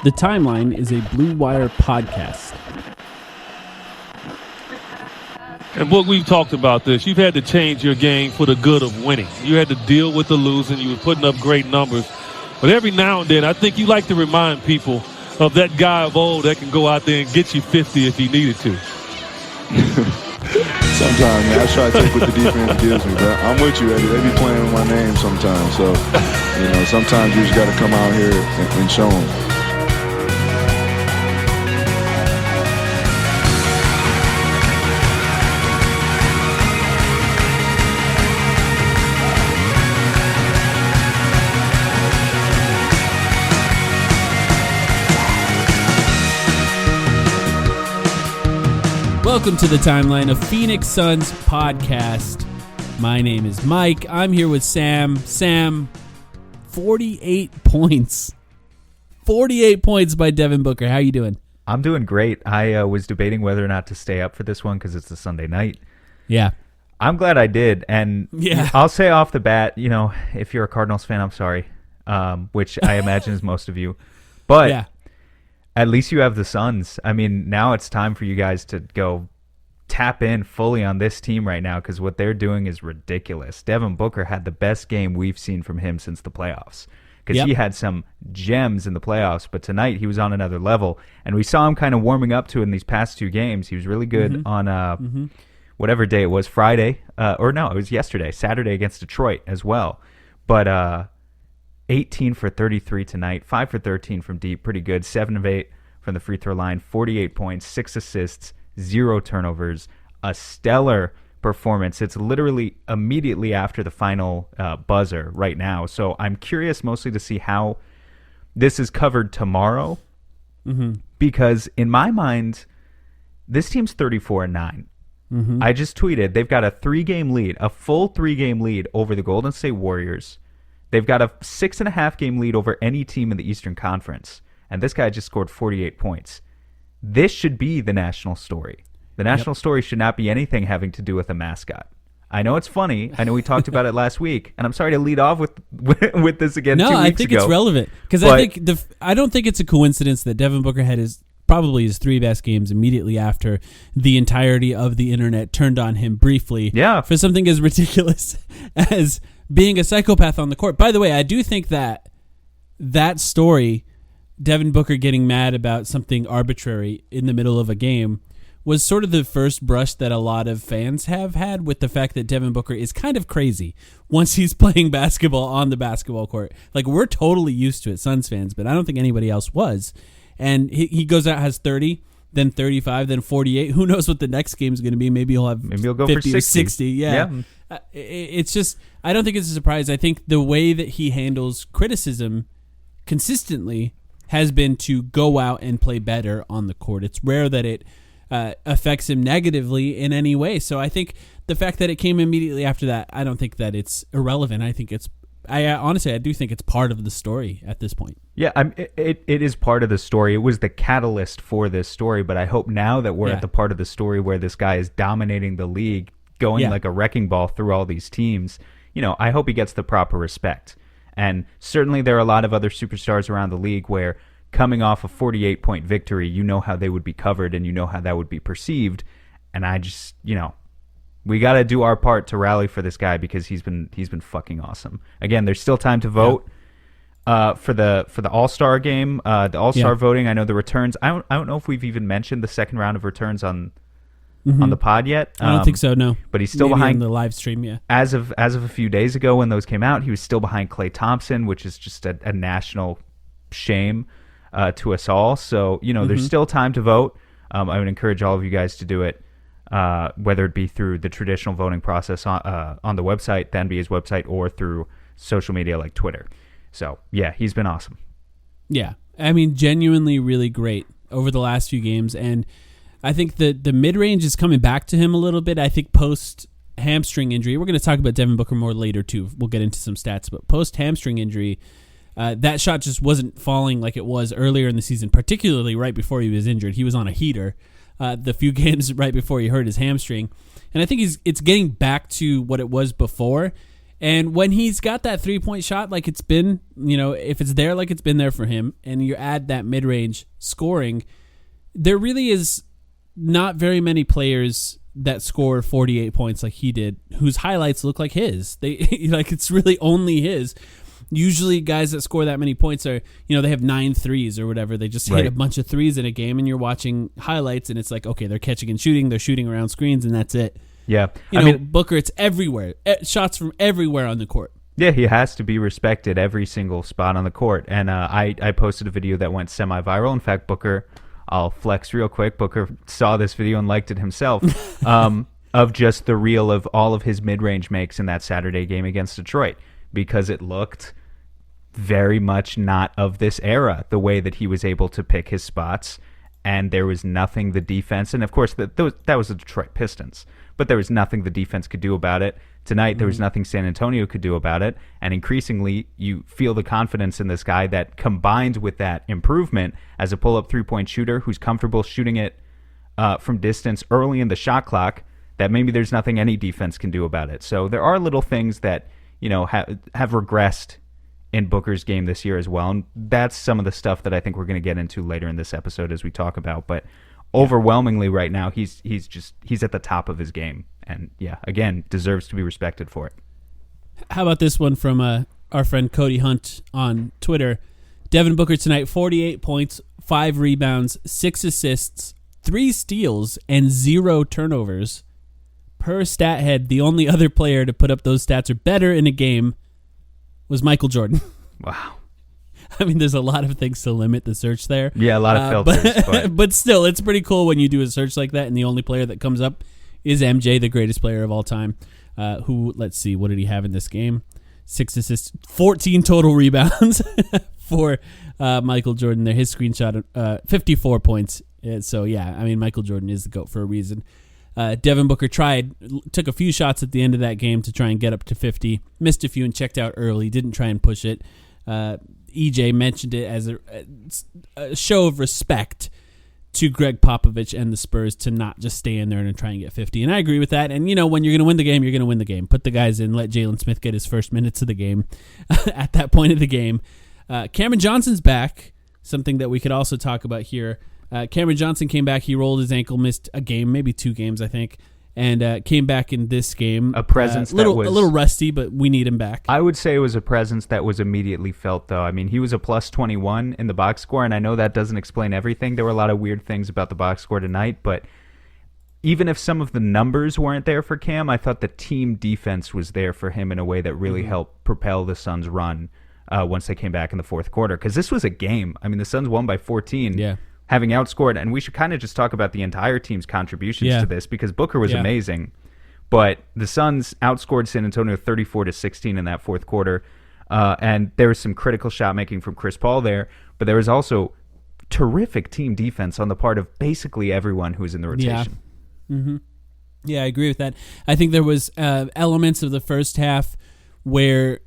The Timeline is a Blue Wire podcast. And what we've talked about this, you've had to change your game for the good of winning. You had to deal with the losing. You were putting up great numbers. But every now and then, I think you like to remind people of that guy of old that can go out there and get you 50 if he needed to. Sometimes, man, I try to take what the defense gives me, but I'm with you, Eddie. They be playing with my name sometimes. So, sometimes you just got to come out here and show them. Welcome to the Timeline, a Phoenix Suns podcast. My name is Mike. I'm here with Sam. Sam, 48 points. 48 points by Devin Booker. How you doing? I'm doing great. I was debating whether or not to stay up for this one because it's a Sunday night. Yeah. I'm glad I did. And I'll say off the bat, if you're a Cardinals fan, I'm sorry, which I imagine is most of you. But yeah. At least you have the Suns. I mean, now it's time for you guys to go tap in fully on this team right now because what they're doing is ridiculous. Devin Booker had the best game we've seen from him since the playoffs because he had some gems in the playoffs, but tonight he was on another level, and we saw him kind of warming up to it in these past two games. He was really good on whatever day it was, Friday, it was yesterday, Saturday against Detroit as well. But 18 for 33 tonight, 5 for 13 from deep, pretty good. 7 of 8 from the free throw line, 48 points, 6 assists, 0 turnovers, a stellar performance. It's literally immediately after the final buzzer right now. So I'm curious mostly to see how this is covered tomorrow because in my mind, this team's 34-9. I just tweeted they've got a full 3-game lead over the Golden State Warriors. They've got a 6.5 game lead over any team in the Eastern Conference, and this guy just scored 48 points. This should be the national story. The national story should not be anything having to do with a mascot. I know it's funny. I know we talked about it last week, and I'm sorry to lead off with this again 2 weeks ago. No, I think it's relevant because I don't think it's a coincidence that Devin Booker had probably his 3 best games immediately after the entirety of the internet turned on him briefly for something as ridiculous as being a psychopath on the court. By the way, I do think that story, Devin Booker getting mad about something arbitrary in the middle of a game, was sort of the first brush that a lot of fans have had with the fact that Devin Booker is kind of crazy once he's playing basketball on the basketball court. Like, we're totally used to it, Suns fans, but I don't think anybody else was. And he goes out, has 30, then 35, then 48. Who knows what the next game is going to be? Maybe he'll go 50 for 60. Or 60. Yeah. It's just, I don't think it's a surprise. I think the way that he handles criticism consistently has been to go out and play better on the court. It's rare that it affects him negatively in any way. So I think the fact that it came immediately after that, I don't think that it's irrelevant. I think honestly, I do think it's part of the story at this point. Yeah, it is part of the story. It was the catalyst for this story, but I hope now that we're at the part of the story where this guy is dominating the league, going like a wrecking ball through all these teams, I hope he gets the proper respect. And certainly there are a lot of other superstars around the league where coming off a 48-point victory, how they would be covered and how that would be perceived. And I just, we got to do our part to rally for this guy because he's been fucking awesome. Again, there's still time to vote for the All-Star game, the All-Star voting. I know the returns. I don't know if we've even mentioned the second round of returns on the pod yet. I don't think so, no. But he's still Maybe behind on the live stream, yeah. As of a few days ago when those came out, he was still behind Klay Thompson, which is just a national shame to us all. So, there's still time to vote. I would encourage all of you guys to do it, whether it be through the traditional voting process on the website, the NBA's website, or through social media like Twitter. So, yeah, he's been awesome. Yeah. I mean, genuinely really great over the last few games, and I think the mid-range is coming back to him a little bit. I think post-hamstring injury, we're going to talk about Devin Booker more later too. We'll get into some stats, but post-hamstring injury, that shot just wasn't falling like it was earlier in the season, particularly right before he was injured. He was on a heater the few games right before he hurt his hamstring. And I think it's getting back to what it was before. And when he's got that 3-point shot, like it's been, if it's there, like it's been there for him, and you add that mid-range scoring, there really is not very many players that score 48 points like he did, whose highlights look like his. It's really only his. Usually guys that score that many points are, they have 9 threes or whatever. They just hit a bunch of threes in a game, and you're watching highlights, and it's like, okay, they're catching and shooting, they're shooting around screens, and that's it. Yeah. Booker, it's everywhere. Shots from everywhere on the court. Yeah, he has to be respected every single spot on the court. And I posted a video that went semi-viral. In fact, Booker, I'll flex real quick. Booker saw this video and liked it himself, of just the reel of all of his mid-range makes in that Saturday game against Detroit, because it looked very much not of this era, the way that he was able to pick his spots. And there was nothing the defense, and of course that was the Detroit Pistons, but there was nothing the defense could do about it. Tonight, there was nothing San Antonio could do about it, and increasingly you feel the confidence in this guy that, combined with that improvement as a pull-up three-point shooter who's comfortable shooting it from distance early in the shot clock, that maybe there's nothing any defense can do about it. So there are little things that have regressed in Booker's game this year as well, and that's some of the stuff that I think we're going to get into later in this episode as we talk about. But overwhelmingly right now, he's at the top of his game, and again, deserves to be respected for it. How about this one from our friend Cody Hunt on Twitter? Devin Booker tonight, 48 points, 5 rebounds, 6 assists, 3 steals, and 0 turnovers. Per StatHead, the only other player to put up those stats or better in a game was Michael Jordan. Wow. I mean, there's a lot of things to limit the search there. Yeah, a lot of filters. But still, it's pretty cool when you do a search like that, and the only player that comes up is MJ, the greatest player of all time, who, let's see, what did he have in this game? 6 assists, 14 total rebounds for Michael Jordan there. His screenshot, 54 points. So, Michael Jordan is the GOAT for a reason. Devin Booker took a few shots at the end of that game to try and get up to 50, missed a few and checked out early, didn't try and push it. EJ mentioned it as a show of respect to Greg Popovich and the Spurs to not just stay in there and try and get 50. And I agree with that. And, when you're going to win the game, you're going to win the game. Put the guys in, let Jalen Smith get his first minutes of the game at that point of the game. Cameron Johnson's back, something that we could also talk about here. Cameron Johnson came back. He rolled his ankle, missed a game, maybe 2 games, I think, and came back in this game. A presence a little rusty, but we need him back. I would say it was a presence that was immediately felt, though. I mean, he was a plus 21 in the box score, and I know that doesn't explain everything. There were a lot of weird things about the box score tonight, but even if some of the numbers weren't there for Cam, I thought the team defense was there for him in a way that really helped propel the Suns' run once they came back in the fourth quarter. Because this was a game. I mean, the Suns won by 14. Yeah. Having outscored, and we should kind of just talk about the entire team's contributions to this, because Booker was amazing, but the Suns outscored San Antonio 34-16 in that fourth quarter, and there was some critical shot making from Chris Paul there, but there was also terrific team defense on the part of basically everyone who was in the rotation. Yeah, I agree with that. I think there was elements of the first half where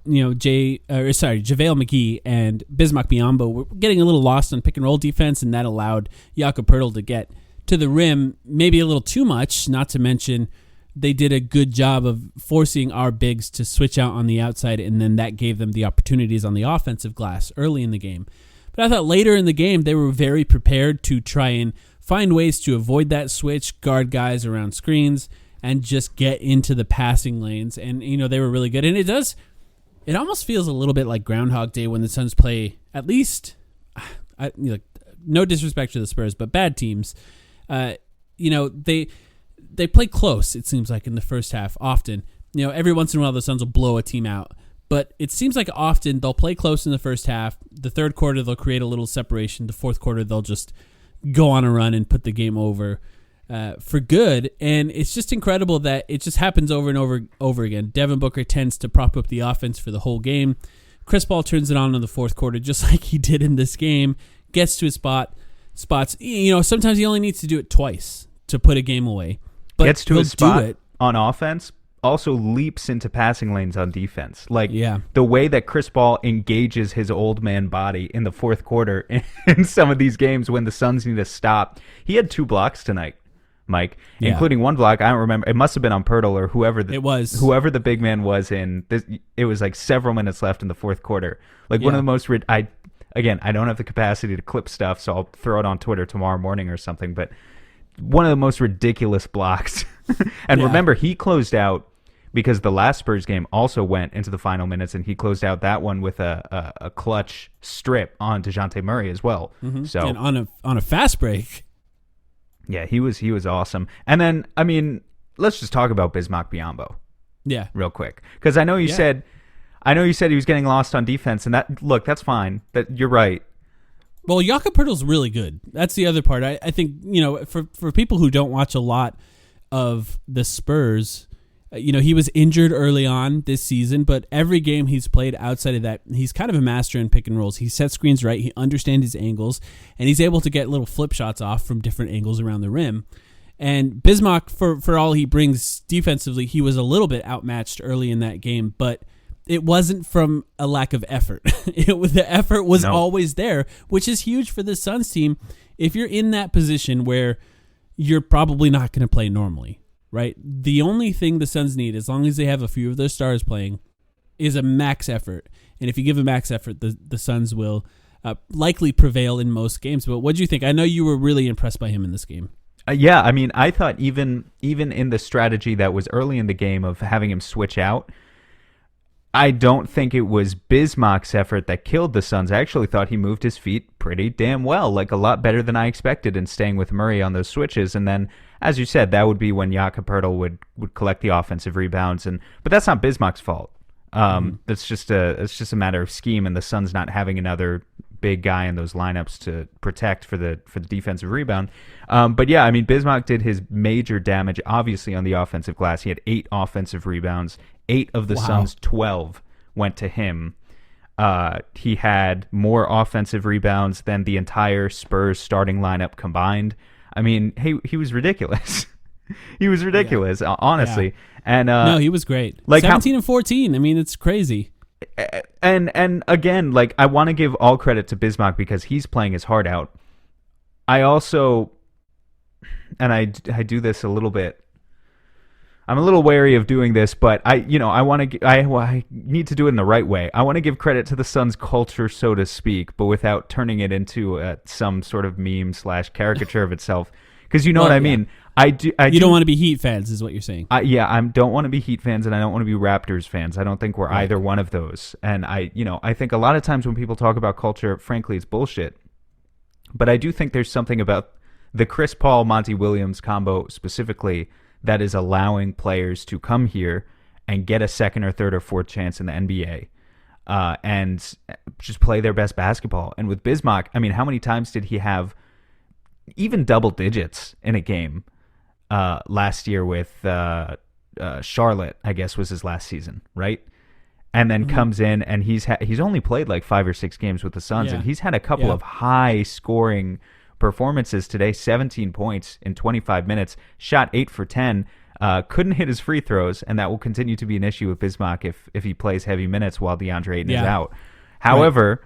JaVale McGee and Bismack Biyombo were getting a little lost on pick and roll defense, and that allowed Jakob Poeltl to get to the rim maybe a little too much, not to mention they did a good job of forcing our bigs to switch out on the outside, and then that gave them the opportunities on the offensive glass early in the game. But I thought later in the game they were very prepared to try and find ways to avoid that switch, guard guys around screens, and just get into the passing lanes. And, they were really good. And it almost feels a little bit like Groundhog Day when the Suns play, at least, no disrespect to the Spurs, but bad teams. They play close, it seems like, in the first half often. Every once in a while the Suns will blow a team out. But it seems like often they'll play close in the first half. The third quarter they'll create a little separation. The fourth quarter they'll just go on a run and put the game over for good. And it's just incredible that it just happens over and over again. Devin Booker tends to prop up the offense for the whole game. Chris Paul turns it on in the fourth quarter just like he did in this game. Gets to his spots. Sometimes he only needs to do it twice to put a game away. But gets to his spot on offense, also leaps into passing lanes on defense. The way that Chris Paul engages his old man body in the fourth quarter in some of these games when the Suns need to stop. He had 2 blocks tonight. Mike, including one block. I don't remember. It must have been on Pirtle or whoever the big man was in. It was like several minutes left in the fourth quarter. Like one of the most. I don't have the capacity to clip stuff, so I'll throw it on Twitter tomorrow morning or something. But one of the most ridiculous blocks. And remember, he closed out because the last Spurs game also went into the final minutes, and he closed out that one with a clutch strip on DeJounte Murray as well. Mm-hmm. So and on a fast break. Yeah, he was awesome. And then, I mean, let's just talk about Bismack Biyombo. Yeah, real quick, because I know you said he was getting lost on defense, and that's fine. That you're right. Well, Jakob Poeltl's really good. That's the other part. I think, for people who don't watch a lot of the Spurs, he was injured early on this season, but every game he's played outside of that, he's kind of a master in pick and rolls. He sets screens right, he understands his angles, and he's able to get little flip shots off from different angles around the rim. And Bismack, for all he brings defensively, he was a little bit outmatched early in that game, but it wasn't from a lack of effort. The effort was always there, which is huge for the Suns team. If you're in that position where you're probably not going to play normally, right? The only thing the Suns need, as long as they have a few of their stars playing, is a max effort. And if you give a max effort, the Suns will likely prevail in most games. But what do you think? I know you were really impressed by him in this game. Yeah, I mean, I thought even in the strategy that was early in the game of having him switch out, I don't think it was Bismack's effort that killed the Suns. I actually thought he moved his feet pretty damn well, like a lot better than I expected in staying with Murray on those switches. And then, as you said, that would be when Jakob Poeltl would collect the offensive rebounds. But that's not Bismack's fault. It's just a matter of scheme, and the Suns not having another big guy in those lineups to protect for the defensive rebound. But yeah, I mean, Bismack did his major damage, obviously, on the offensive glass. He had 8 offensive rebounds. 8 of the Suns' 12 went to him. He had more offensive rebounds than the entire Spurs starting lineup combined. I mean, he was ridiculous. He was ridiculous, honestly. Yeah. And no, he was great. Like 17 and 14. I mean, it's crazy. And again, like, I want to give all credit to Bismack because he's playing his heart out. I also, and I do this a little bit. I'm a little wary of doing this, but I need to do it in the right way. I want to give credit to the Suns' culture, so to speak, but without turning it into some sort of meme / caricature of itself. Because you know what I mean. I do. You don't want to be Heat fans, is what you're saying. I don't want to be Heat fans, and I don't want to be Raptors fans. I don't think we're either one of those. And I think a lot of times when people talk about culture, frankly, it's bullshit. But I do think there's something about the Chris Paul, Monty Williams combo specifically that is allowing players to come here and get a second or third or fourth chance in the NBA and just play their best basketball. And with Bismack, I mean, how many times did he have even double digits in a game last year with Charlotte, I guess was his last season, right? And then comes in and he's only played like 5 or 6 games with the Suns, and he's had a couple of high-scoring performances today. 17 points in 25 minutes, shot 8 for 10, couldn't hit his free throws, and that will continue to be an issue with Bismack if he plays heavy minutes while DeAndre Ayton is out. However,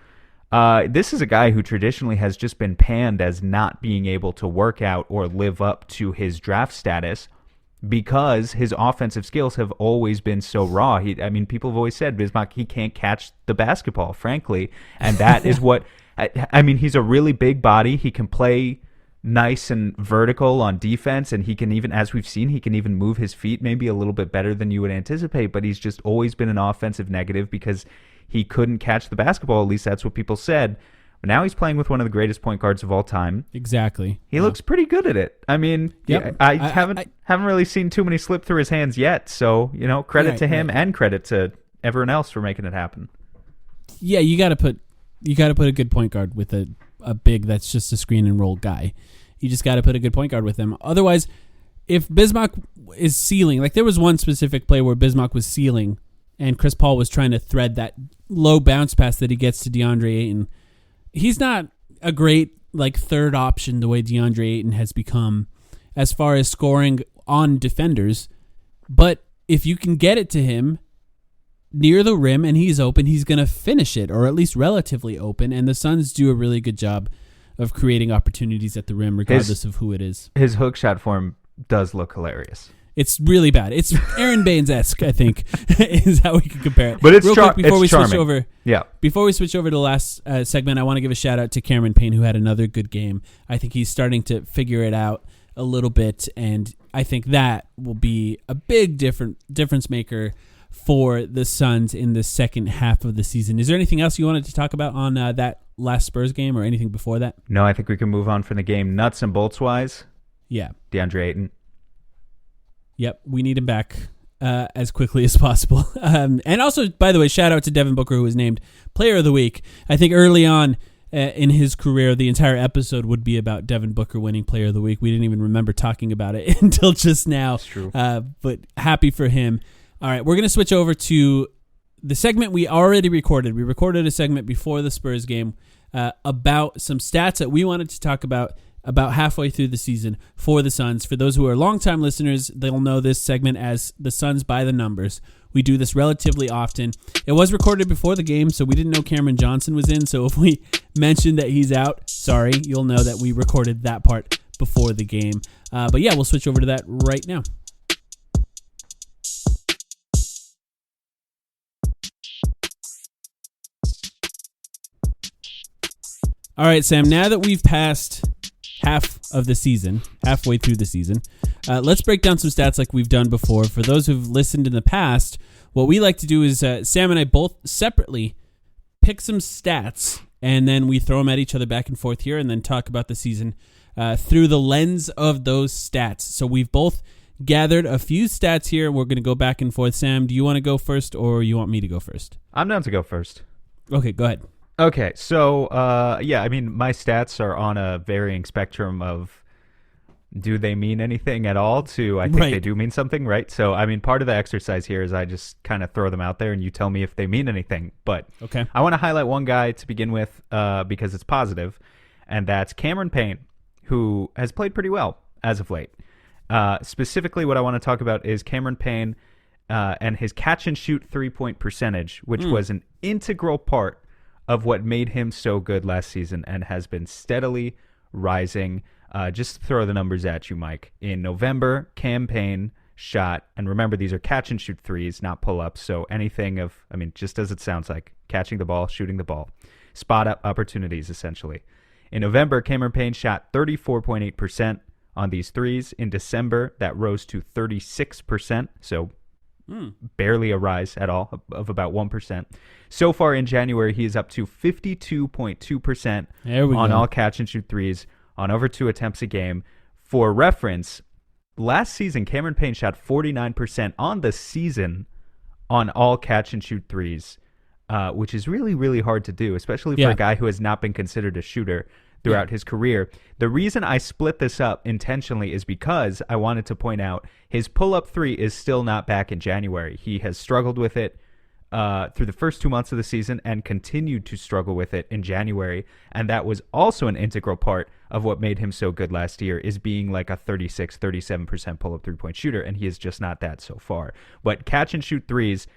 this is a guy who traditionally has just been panned as not being able to work out or live up to his draft status because his offensive skills have always been so raw. People have always said Bismack, he can't catch the basketball, frankly, and that is what... I mean, he's a really big body. He can play nice and vertical on defense, and he can even, as we've seen, he can even move his feet maybe a little bit better than you would anticipate, but he's just always been an offensive negative because he couldn't catch the basketball. At least that's what people said. But now he's playing with one of the greatest point guards of all time. Exactly. He looks pretty good at it. I mean, I haven't really seen too many slip through his hands yet, so, credit to him and credit to everyone else for making it happen. Yeah, you got to put a good point guard with a big that's just a screen and roll guy. You just got to put a good point guard with him. Otherwise, if Bismack is sealing, like there was one specific play where Bismack was sealing and Chris Paul was trying to thread that low bounce pass that he gets to DeAndre Ayton. He's not a great third option the way DeAndre Ayton has become as far as scoring on defenders. But if you can get it to him near the rim and he's open, he's going to finish it, or at least relatively open, and the Suns do a really good job of creating opportunities at the rim regardless of who it is. His hook shot form does look hilarious. It's really bad. It's Aaron Baines-esque, I think, is how we can compare it. But it's quick before we charming. Switch over. Yeah. Before we switch over to the last segment, I want to give a shout out to Cameron Payne, who had another good game. I think he's starting to figure it out a little bit, and I think that will be a big difference maker for the Suns in the second half of the season. Is there anything else you wanted to talk about on that last Spurs game or anything before that? No, I think we can move on from the game nuts and bolts wise. Yeah. DeAndre Ayton. Yep, we need him back as quickly as possible. And also, by the way, shout out to Devin Booker, who was named Player of the Week. I think early on in his career, the entire episode would be about Devin Booker winning Player of the Week. We didn't even remember talking about it until just now. That's true. But happy for him. All right, we're going to switch over to the segment we already recorded. We recorded a segment before the Spurs game about some stats that we wanted to talk about halfway through the season for the Suns. For those who are longtime listeners, they'll know this segment as the Suns by the numbers. We do this relatively often. It was recorded before the game, so we didn't know Cameron Johnson was in. So if we mentioned that he's out, sorry, you'll know that we recorded that part before the game. But yeah, we'll switch over to that right now. All right, Sam, now that we've passed halfway through the season, let's break down some stats like we've done before. For those who've listened in the past, what we like to do is Sam and I both separately pick some stats, and then we throw them at each other back and forth here, and then talk about the season through the lens of those stats. So we've both gathered a few stats here. We're going to go back and forth. Sam, do you want to go first, or you want me to go first? I'm down to go first. Okay, go ahead. Okay, so, yeah, I mean, my stats are on a varying spectrum of do they mean anything at all to I think they do mean something, right? So, I mean, part of the exercise here is I just kind of throw them out there and you tell me if they mean anything. But okay. I want to highlight one guy to begin with because it's positive, and that's Cameron Payne, who has played pretty well as of late. Specifically, what I want to talk about is Cameron Payne and his catch-and-shoot three-point percentage, which was an integral part of what made him so good last season and has been steadily rising. Just throw the numbers at you, Mike. In November, Cam Payne shot, and remember, these are catch-and-shoot threes, not pull-ups, so anything of, I mean, just as it sounds like, catching the ball, shooting the ball. Spot-up opportunities, essentially. In November, Cameron Payne shot 34.8% on these threes. In December, that rose to 36%, so barely a rise at all, of about 1%. So far in January, he is up to 52.2% on all catch-and-shoot threes on over 2 attempts a game. For reference, last season, Cameron Payne shot 49% on the season on all catch-and-shoot threes, which is really, really hard to do, especially for a guy who has not been considered a shooter throughout his career. The reason I split this up intentionally is because I wanted to point out his pull-up three is still not back in January. He has struggled with it through the first 2 months of the season and continued to struggle with it in January. And that was also an integral part of what made him so good last year, is being like a 36, 37% pull-up three-point shooter, and he is just not that so far. But catch-and-shoot threes,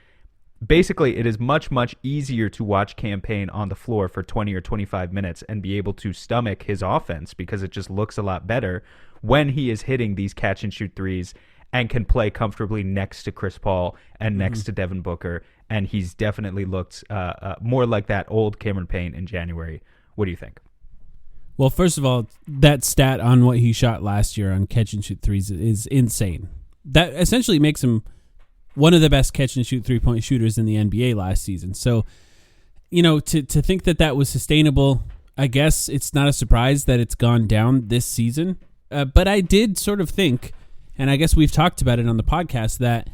basically, it is much, much easier to watch Cam Payne on the floor for 20 or 25 minutes and be able to stomach his offense because it just looks a lot better when he is hitting these catch-and-shoot threes and can play comfortably next to Chris Paul and next to Devin Booker. And he's definitely looked more like that old Cameron Payne in January. What do you think? Well, first of all, that stat on what he shot last year on catch-and-shoot threes is insane. That essentially makes him one of the best catch-and-shoot three-point shooters in the NBA last season. So, you know, to think that that was sustainable, I guess it's not a surprise that it's gone down this season. But I did sort of think, and I guess we've talked about it on the podcast, that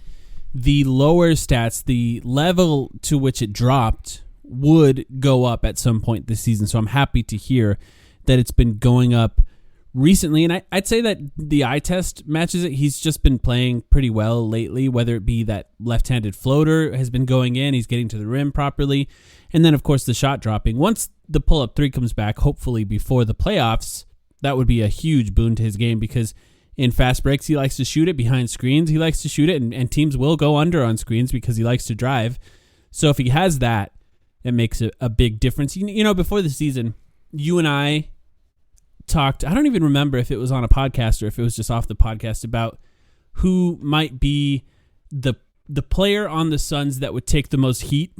the lower stats, the level to which it dropped, would go up at some point this season. So I'm happy to hear that it's been going up recently, and I'd say that the eye test matches it. He's just been playing pretty well lately, whether it be that left-handed floater has been going in, he's getting to the rim properly, and then, of course, the shot dropping. Once the pull-up three comes back, hopefully before the playoffs, that would be a huge boon to his game because in fast breaks, he likes to shoot it behind screens. He likes to shoot it, and teams will go under on screens because he likes to drive. So if he has that, it makes a big difference. You know, before the season, you and I talked, I don't even remember if it was on a podcast or if it was just off the podcast, about who might be the player on the Suns that would take the most heat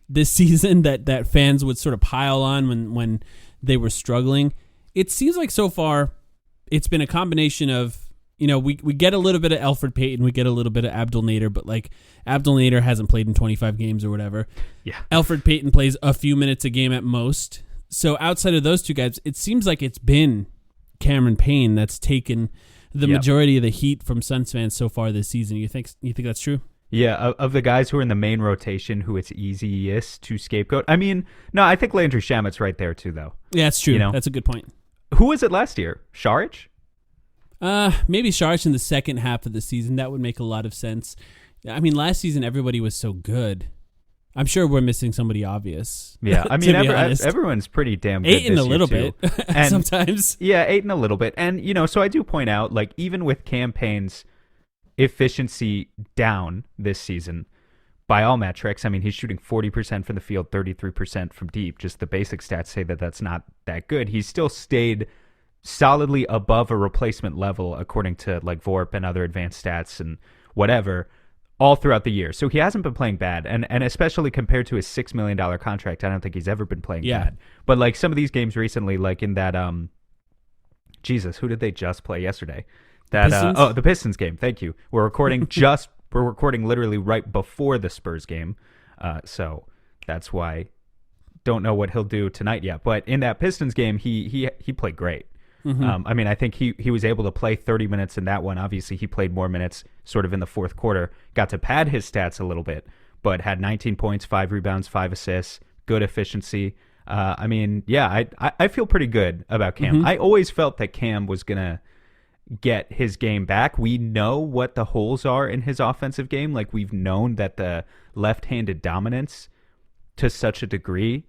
this season, that fans would sort of pile on when they were struggling. It seems like so far it's been a combination of, we get a little bit of Elfrid Payton, we get a little bit of Abdel Nader, but like Abdel Nader hasn't played in 25 games or whatever. Yeah. Elfrid Payton plays a few minutes a game at most. So outside of those two guys, it seems like it's been Cameron Payne that's taken the majority of the heat from Suns fans so far this season. You think that's true? Yeah, of the guys who are in the main rotation, who it's easiest to scapegoat. I mean, no, I think Landry Shamet's right there too, though. Yeah, that's true. That's a good point. Who was it last year? Saric? Maybe Saric in the second half of the season. That would make a lot of sense. I mean, last season everybody was so good. I'm sure we're missing somebody obvious. Yeah, I mean, everyone's pretty damn good. Ayton a little bit sometimes. Yeah, Ayton a little bit. And, so I do point out, like, even with Cam Payne's efficiency down this season, by all metrics, I mean, he's shooting 40% from the field, 33% from deep. Just the basic stats say that that's not that good. He's still stayed solidly above a replacement level, according to, like, VORP and other advanced stats and whatever, all throughout the year. So he hasn't been playing bad. And especially compared to his $6 million contract, I don't think he's ever been playing bad. But like some of these games recently, like in that, Jesus, who did they just play yesterday? The Pistons game. Thank you. We're recording literally right before the Spurs game. So that's why don't know what he'll do tonight yet. But in that Pistons game, he played great. Mm-hmm. I mean, I think he was able to play 30 minutes in that one. Obviously, he played more minutes sort of in the fourth quarter, got to pad his stats a little bit, but had 19 points, 5 rebounds, 5 assists, good efficiency. I mean, yeah, I feel pretty good about Cam. Mm-hmm. I always felt that Cam was going to get his game back. We know what the holes are in his offensive game. Like, we've known that the left-handed dominance to such a degree,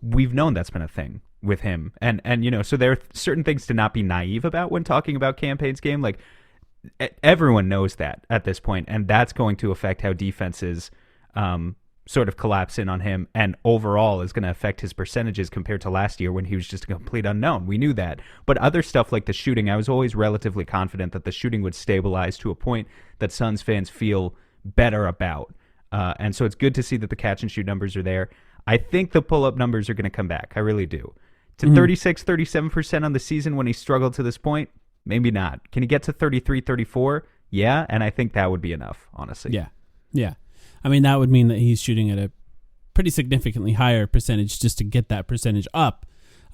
we've known that's been a thing with him. And so there are certain things to not be naive about when talking about Cam Payne's game. Like, everyone knows that at this point, and that's going to affect how defenses sort of collapse in on him, and overall is going to affect his percentages compared to last year when he was just a complete unknown. We knew that. But other stuff like the shooting, I was always relatively confident that the shooting would stabilize to a point that Suns fans feel better about. And so it's good to see that the catch and shoot numbers are there. I think the pull-up numbers are going to come back. I really do. To 36, 37% on the season when he struggled to this point? Maybe not. Can he get to 33, 34? Yeah, and I think that would be enough, honestly. Yeah. I mean, that would mean that he's shooting at a pretty significantly higher percentage just to get that percentage up.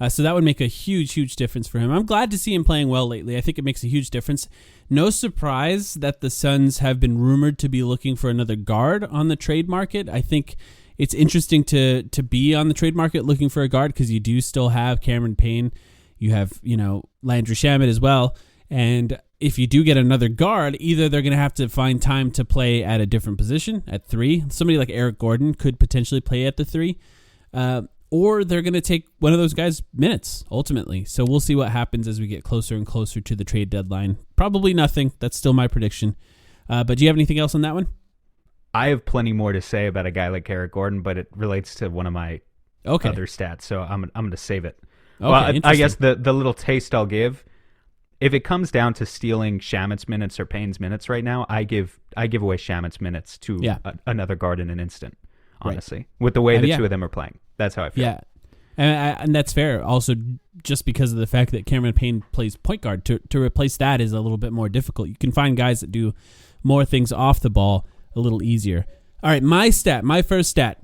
So that would make a huge, huge difference for him. I'm glad to see him playing well lately. I think it makes a huge difference. No surprise that the Suns have been rumored to be looking for another guard on the trade market. I think it's interesting to be on the trade market looking for a guard because you do still have Cameron Payne. You have, Landry Shamet as well. And if you do get another guard, either they're going to have to find time to play at a different position at 3. Somebody like Eric Gordon could potentially play at the 3. Or they're going to take one of those guys' minutes, ultimately. So we'll see what happens as we get closer and closer to the trade deadline. Probably nothing. That's still my prediction. But do you have anything else on that one? I have plenty more to say about a guy like Eric Gordon, but it relates to one of my other stats, so I'm going to save it. Okay, well, I guess the little taste I'll give, if it comes down to stealing Shamet's minutes or Payne's minutes right now, I give away Shamet's minutes to another guard in an instant, honestly, with the way the two of them are playing. That's how I feel. Yeah, and that's fair. Also, just because of the fact that Cameron Payne plays point guard, to replace that is a little bit more difficult. You can find guys that do more things off the ball a little easier. All right, my first stat.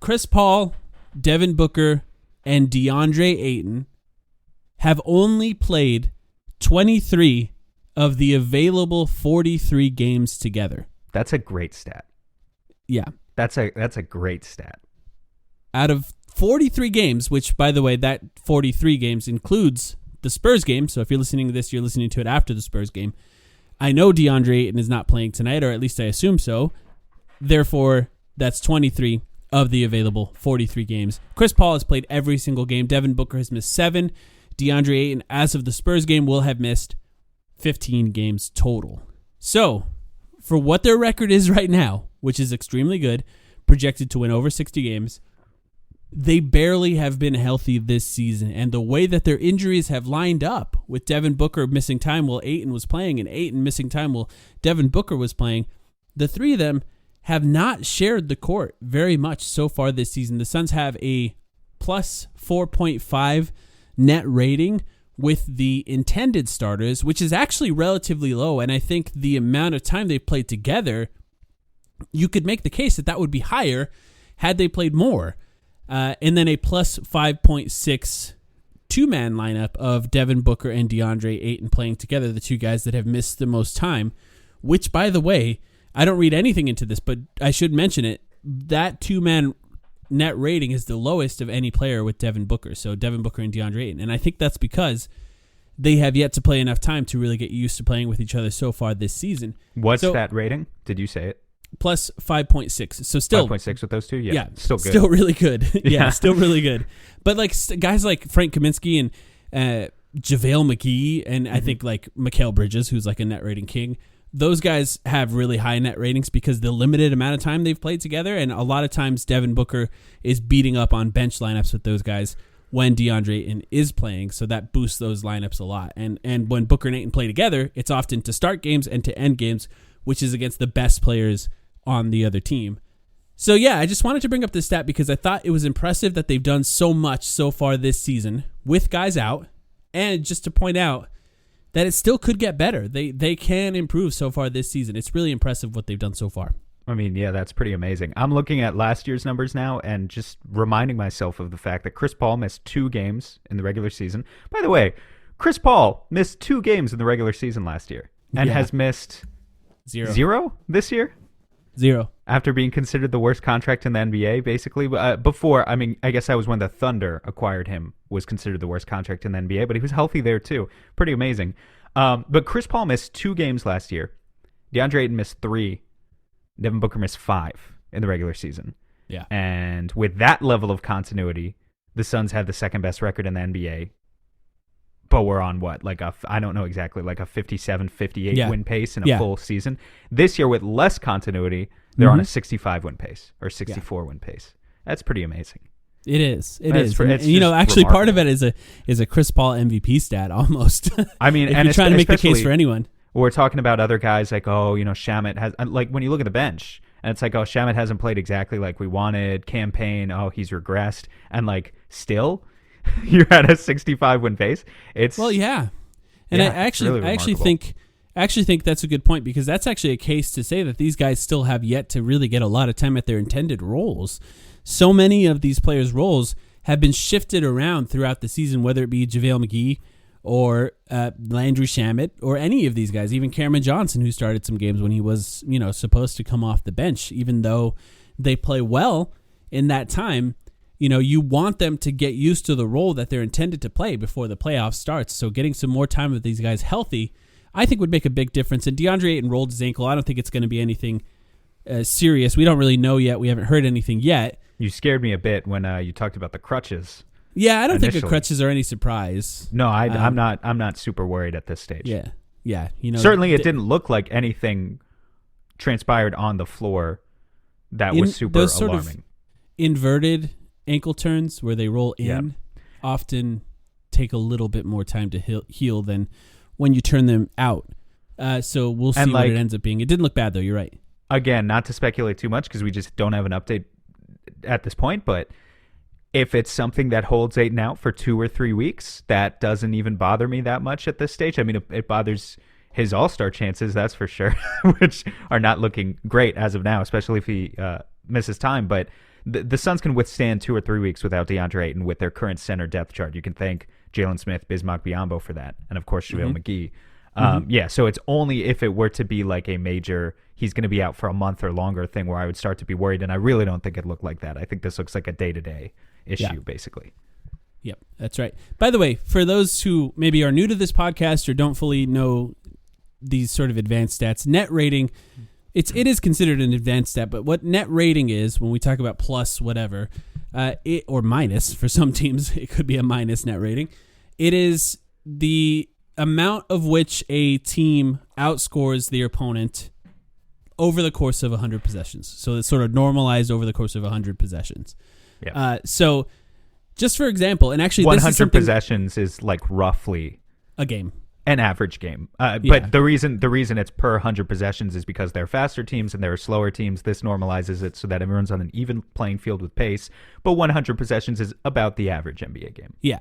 Chris Paul, Devin Booker, and DeAndre Ayton have only played 23 of the available 43 games together. That's a great stat. Yeah. That's a great stat. Out of 43 games, which, by the way, that 43 games includes the Spurs game, so if you're listening to this, you're listening to it after the Spurs game. I know DeAndre Ayton is not playing tonight, or at least I assume so. Therefore, that's 23 of the available 43 games. Chris Paul has played every single game. Devin Booker has missed 7. DeAndre Ayton, as of the Spurs game, will have missed 15 games total. So, for what their record is right now, which is extremely good, projected to win over 60 games, they barely have been healthy this season. And the way that their injuries have lined up, with Devin Booker missing time while Ayton was playing and Ayton missing time while Devin Booker was playing, the three of them have not shared the court very much so far this season. The Suns have a plus 4.5 net rating with the intended starters, which is actually relatively low. And I think the amount of time they've played together, you could make the case that would be higher had they played more. And then a plus 5.6 two-man lineup of Devin Booker and DeAndre Ayton playing together, the two guys that have missed the most time, which, by the way, I don't read anything into this, but I should mention it. That two-man net rating is the lowest of any player with Devin Booker. So Devin Booker and DeAndre Ayton. And I think that's because they have yet to play enough time to really get used to playing with each other so far this season. What's that rating? Did you say it? Plus 5.6. So still 5.6 with those two? Yeah. Still good. Still really good. Yeah, still really good. But like guys like Frank Kaminsky and JaVale McGee, and I think like Mikal Bridges, who's like a net rating king, those guys have really high net ratings because the limited amount of time they've played together, and a lot of times Devin Booker is beating up on bench lineups with those guys when DeAndre Ayton is playing, so that boosts those lineups a lot. And when Booker and Ayton play together, it's often to start games and to end games, which is against the best players on the other team. So yeah, I just wanted to bring up this stat because I thought it was impressive that they've done so much so far this season with guys out, and just to point out that it still could get better. They can improve so far this season. It's really impressive what they've done so far. I mean, yeah, that's pretty amazing. I'm looking at last year's numbers now and just reminding myself of the fact that Chris Paul missed 2 games in the regular season. By the way, Chris Paul missed 2 games in the regular season last year and has missed 0 this year? 0. After being considered the worst contract in the NBA, basically. Before, I mean, I guess that was when the Thunder acquired him, was considered the worst contract in the NBA, but he was healthy there too. Pretty amazing. But Chris Paul missed 2 games last year. DeAndre Ayton missed 3. Devin Booker missed 5 in the regular season. Yeah. And with that level of continuity, the Suns had the second best record in the NBA. But we're on what? I don't know exactly, like a 57, 58 win pace in a full season. This year with less continuity, they're on a 65 win pace or 64 win pace. That's pretty amazing. It is. It is. Actually remarkable. Part of it is a Chris Paul MVP stat almost. I mean, if you're trying to make the case for anyone. We're talking about other guys like, Shamet has, like when you look at the bench and it's like, Shamet hasn't played exactly like we wanted. Campaign, he's regressed. And like still, you're at a 65 win pace. It's yeah. And I actually think that's a good point, because that's actually a case to say that these guys still have yet to really get a lot of time at their intended roles. So many of these players' roles have been shifted around throughout the season, whether it be JaVale McGee or Landry Shamet or any of these guys, even Cameron Johnson, who started some games when he was, supposed to come off the bench, even though they play well in that time. You want them to get used to the role that they're intended to play before the playoffs starts. So getting some more time with these guys healthy, I think would make a big difference. And DeAndre Ayton rolled his ankle. I don't think it's going to be anything serious. We don't really know yet. We haven't heard anything yet. You scared me a bit when you talked about the crutches. Yeah, I don't think the crutches are any surprise. No, I'm not super worried at this stage. Yeah. Certainly it didn't look like anything transpired on the floor that was super those alarming. Sort of inverted ankle turns where they roll in often take a little bit more time to heal than when you turn them out. So we'll see what it ends up being. It didn't look bad, though. You're right. Again, not to speculate too much because we just don't have an update at this point, but if it's something that holds Ayton out for 2 or 3 weeks, that doesn't even bother me that much at this stage. I mean, it bothers his all-star chances, that's for sure, which are not looking great as of now, especially if he misses time. But the Suns can withstand 2 or 3 weeks without DeAndre Ayton with their current center depth chart. You can thank Jalen Smith, Bismack Biyombo for that, and of course JaVale McGee. So it's only if it were to be like a major, he's going to be out for a month or longer thing where I would start to be worried, and I really don't think it looked like that. I think this looks like a day-to-day issue, basically. Yep, that's right. By the way, for those who maybe are new to this podcast or don't fully know these sort of advanced stats, net rating, it is considered an advanced stat, but what net rating is, when we talk about plus whatever, or minus, for some teams, it could be a minus net rating, it is the amount of which a team outscores their opponent over the course of 100 possessions. So it's sort of normalized over the course of 100 possessions. Yeah. So just for example, and actually 100 possessions is like roughly a game. An average game. But the reason it's per 100 possessions is because there are faster teams and there are slower teams. This normalizes it so that everyone's on an even playing field with pace. But 100 possessions is about the average NBA game. Yeah.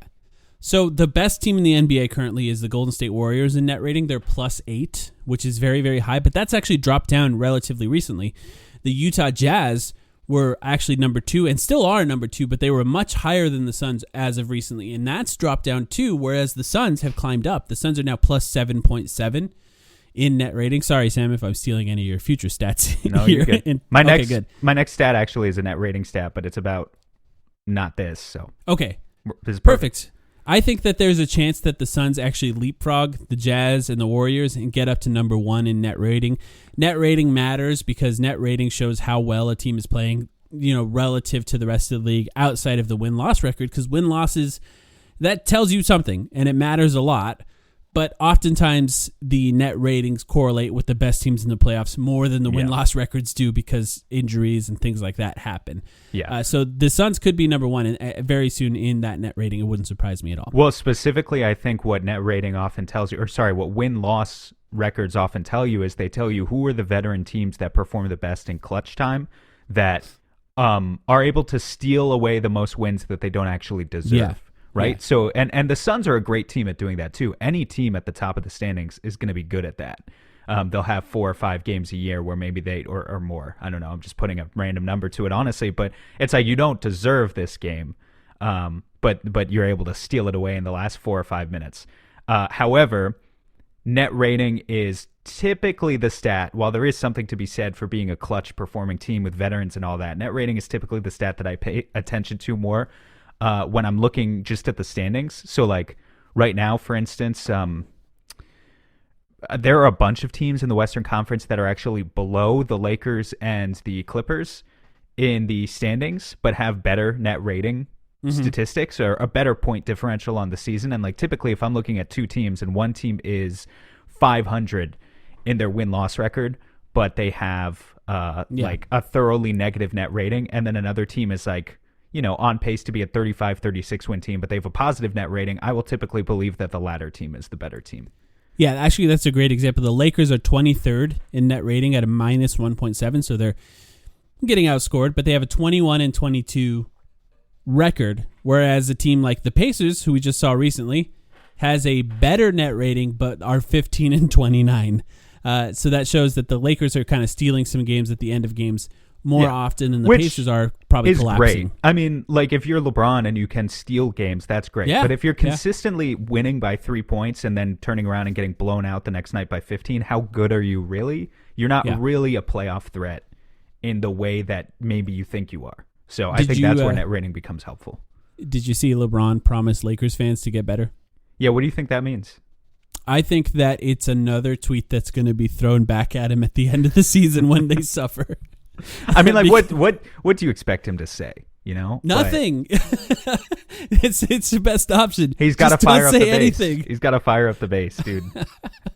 So the best team in the NBA currently is the Golden State Warriors in net rating. They're +8, which is very, very high. But that's actually dropped down relatively recently. The Utah Jazz were actually number 2 and still are number 2, but they were much higher than the Suns as of recently. And that's dropped down too, whereas the Suns have climbed up. The Suns are now +7.7 in net rating. Sorry, Sam, if I'm stealing any of your future stats. No, you're good. My next stat actually is a net rating stat, but it's about not this. So okay, this is perfect. I think that there's a chance that the Suns actually leapfrog the Jazz and the Warriors and get up to number 1 in net rating. Net rating matters because net rating shows how well a team is playing, relative to the rest of the league outside of the win-loss record, because win-losses, that tells you something, and it matters a lot. But oftentimes the net ratings correlate with the best teams in the playoffs more than the win-loss records do because injuries and things like that happen. Yeah. So the Suns could be number 1 and very soon in that net rating. It wouldn't surprise me at all. Well, specifically, I think what net rating often tells you, what win-loss records often tell you is they tell you who are the veteran teams that perform the best in clutch time that are able to steal away the most wins that they don't actually deserve. Yeah. Right. Yeah. So, and the Suns are a great team at doing that too. Any team at the top of the standings is going to be good at that. They'll have 4 or 5 games a year where maybe they, or more, I don't know. I'm just putting a random number to it, honestly, but it's like, you don't deserve this game. But you're able to steal it away in the last 4 or 5 minutes. However, net rating is typically the stat, while there is something to be said for being a clutch performing team with veterans and all that, net rating is typically the stat that I pay attention to more when I'm looking just at the standings. So like right now, for instance, there are a bunch of teams in the Western Conference that are actually below the Lakers and the Clippers in the standings, but have better net rating statistics or a better point differential on the season. And like typically if I'm looking at 2 teams and one team is 500 in their win-loss record, but they have like a thoroughly negative net rating, and then another team is like, on pace to be a 35-36 win team, but they have a positive net rating, I will typically believe that the latter team is the better team. Yeah, actually, that's a great example. The Lakers are 23rd in net rating at a -1.7, so they're getting outscored, but they have a 21-22 record, whereas a team like the Pacers, who we just saw recently, has a better net rating, but are 15-29. So that shows that the Lakers are kind of stealing some games at the end of games more often, and the Pacers are probably collapsing. Great. I mean, like if you're LeBron and you can steal games, that's great. Yeah. But if you're consistently winning by 3 points and then turning around and getting blown out the next night by 15, how good are you really? You're not really a playoff threat in the way that maybe you think you are. So I think that's where net rating becomes helpful. Did you see LeBron promise Lakers fans to get better? Yeah, what do you think that means? I think that it's another tweet that's going to be thrown back at him at the end of the season when they suffer. I mean, like, what do you expect him to say? Nothing. It's the best option. He's got to fire up the base. Anything. He's got to fire up the base, dude.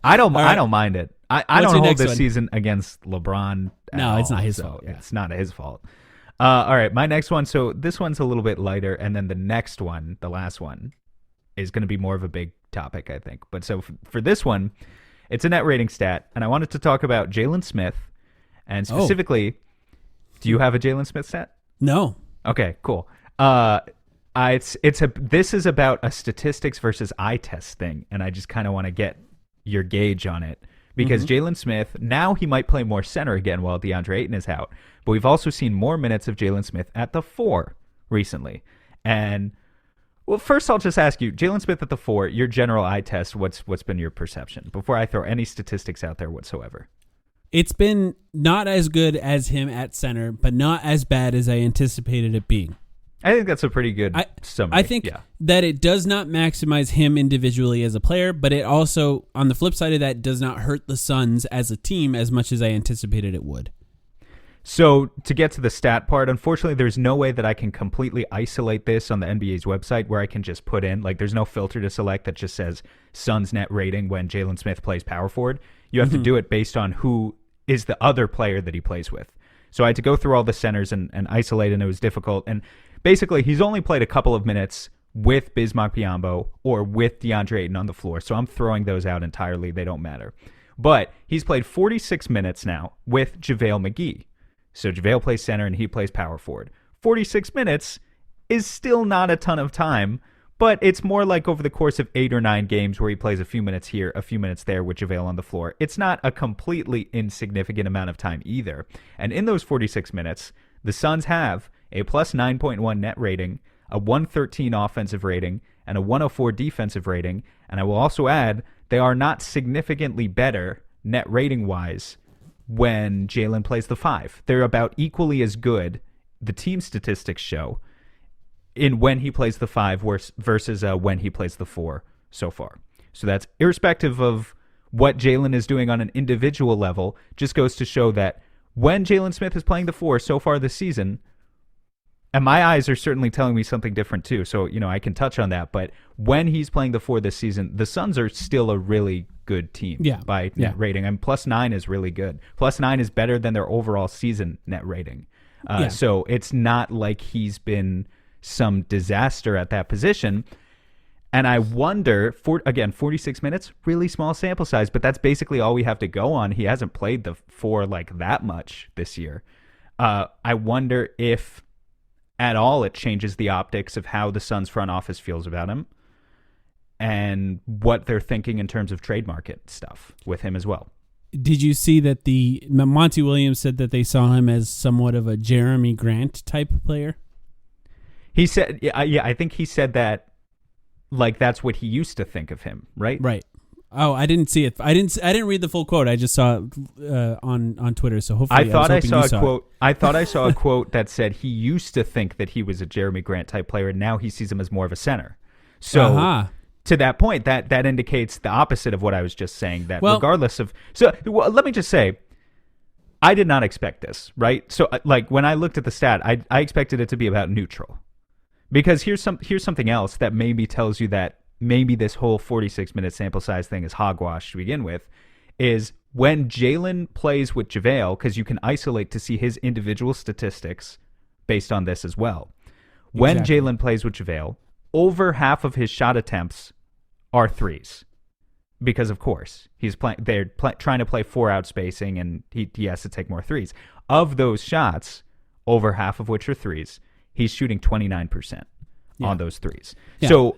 I don't mind it. I don't hold this season against LeBron. No, it's not his fault. Yeah. It's not his fault. All right, my next one. So this one's a little bit lighter, and then the next one, the last one, is going to be more of a big topic, I think. But so for this one, it's a net rating stat, and I wanted to talk about Jalen Smith, and specifically. Do you have a Jalen Smith stat? No. Okay, cool. This is about a statistics versus eye test thing, and I just kind of want to get your gauge on it because Jalen Smith, now he might play more center again while DeAndre Ayton is out, but we've also seen more minutes of Jalen Smith at the 4 recently. And well, first I'll just ask you, Jalen Smith at the 4, your general eye test, what's been your perception before I throw any statistics out there whatsoever? It's been not as good as him at center, but not as bad as I anticipated it being. I think that's a pretty good summary. I think that it does not maximize him individually as a player, but it also, on the flip side of that, does not hurt the Suns as a team as much as I anticipated it would. So to get to the stat part, unfortunately, there's no way that I can completely isolate this on the NBA's website where I can just put in, like, there's no filter to select that just says Suns net rating when Jalen Smith plays power forward. You have to do it based on who is the other player that he plays with. So I had to go through all the centers and isolate, and it was difficult. And basically, he's only played a couple of minutes with Bismack Biyombo or with DeAndre Ayton on the floor. So I'm throwing those out entirely. They don't matter. But he's played 46 minutes now with JaVale McGee. So JaVale plays center and he plays power forward. 46 minutes is still not a ton of time, but it's more like over the course of 8 or 9 games where he plays a few minutes here, a few minutes there with JaVale on the floor. It's not a completely insignificant amount of time either. And in those 46 minutes, the Suns have a plus 9.1 net rating, a 113 offensive rating, and a 104 defensive rating. And I will also add, they are not significantly better net rating-wise when Jalen plays the 5. They're about equally as good, the team statistics show, in when he plays the 5 versus when he plays the 4 so far. So that's irrespective of what Jalen is doing on an individual level, just goes to show that when Jalen Smith is playing the 4 so far this season, and my eyes are certainly telling me something different too, so I can touch on that, but when he's playing the 4 this season, the Suns are still a really good team by net rating. And plus 9 is really good. Plus 9 is better than their overall season net rating. So it's not like he's been some disaster at that position. And I wonder, 46 minutes, really small sample size, but that's basically all we have to go on. He hasn't played the 4 like that much this year. I wonder if at all it changes the optics of how the Suns front office feels about him and what they're thinking in terms of trade market stuff with him as well. Did you see that Monty Williams said that they saw him as somewhat of a Jeremy Grant type player? He said, I think he said that, like, that's what he used to think of him, right? Right. Oh, I didn't see it. I didn't read the full quote. I just saw it on Twitter. So hopefully, I thought I saw a quote. I thought I saw a quote that said he used to think that he was a Jeremy Grant type player, and now he sees him as more of a center. So to that point, that indicates the opposite of what I was just saying. That regardless of let me just say, I did not expect this. Right. So like when I looked at the stat, I expected it to be about neutral, because here's something else that maybe tells you that maybe this whole 46-minute sample size thing is hogwash to begin with, is when Jalen plays with JaVale, because you can isolate to see his individual statistics based on this as well. Exactly. When Jalen plays with JaVale, over half of his shot attempts are threes. Because, of course, they're trying to play 4-out spacing, and he has to take more threes. Of those shots, over half of which are threes, he's shooting 29% on those threes. Yeah. So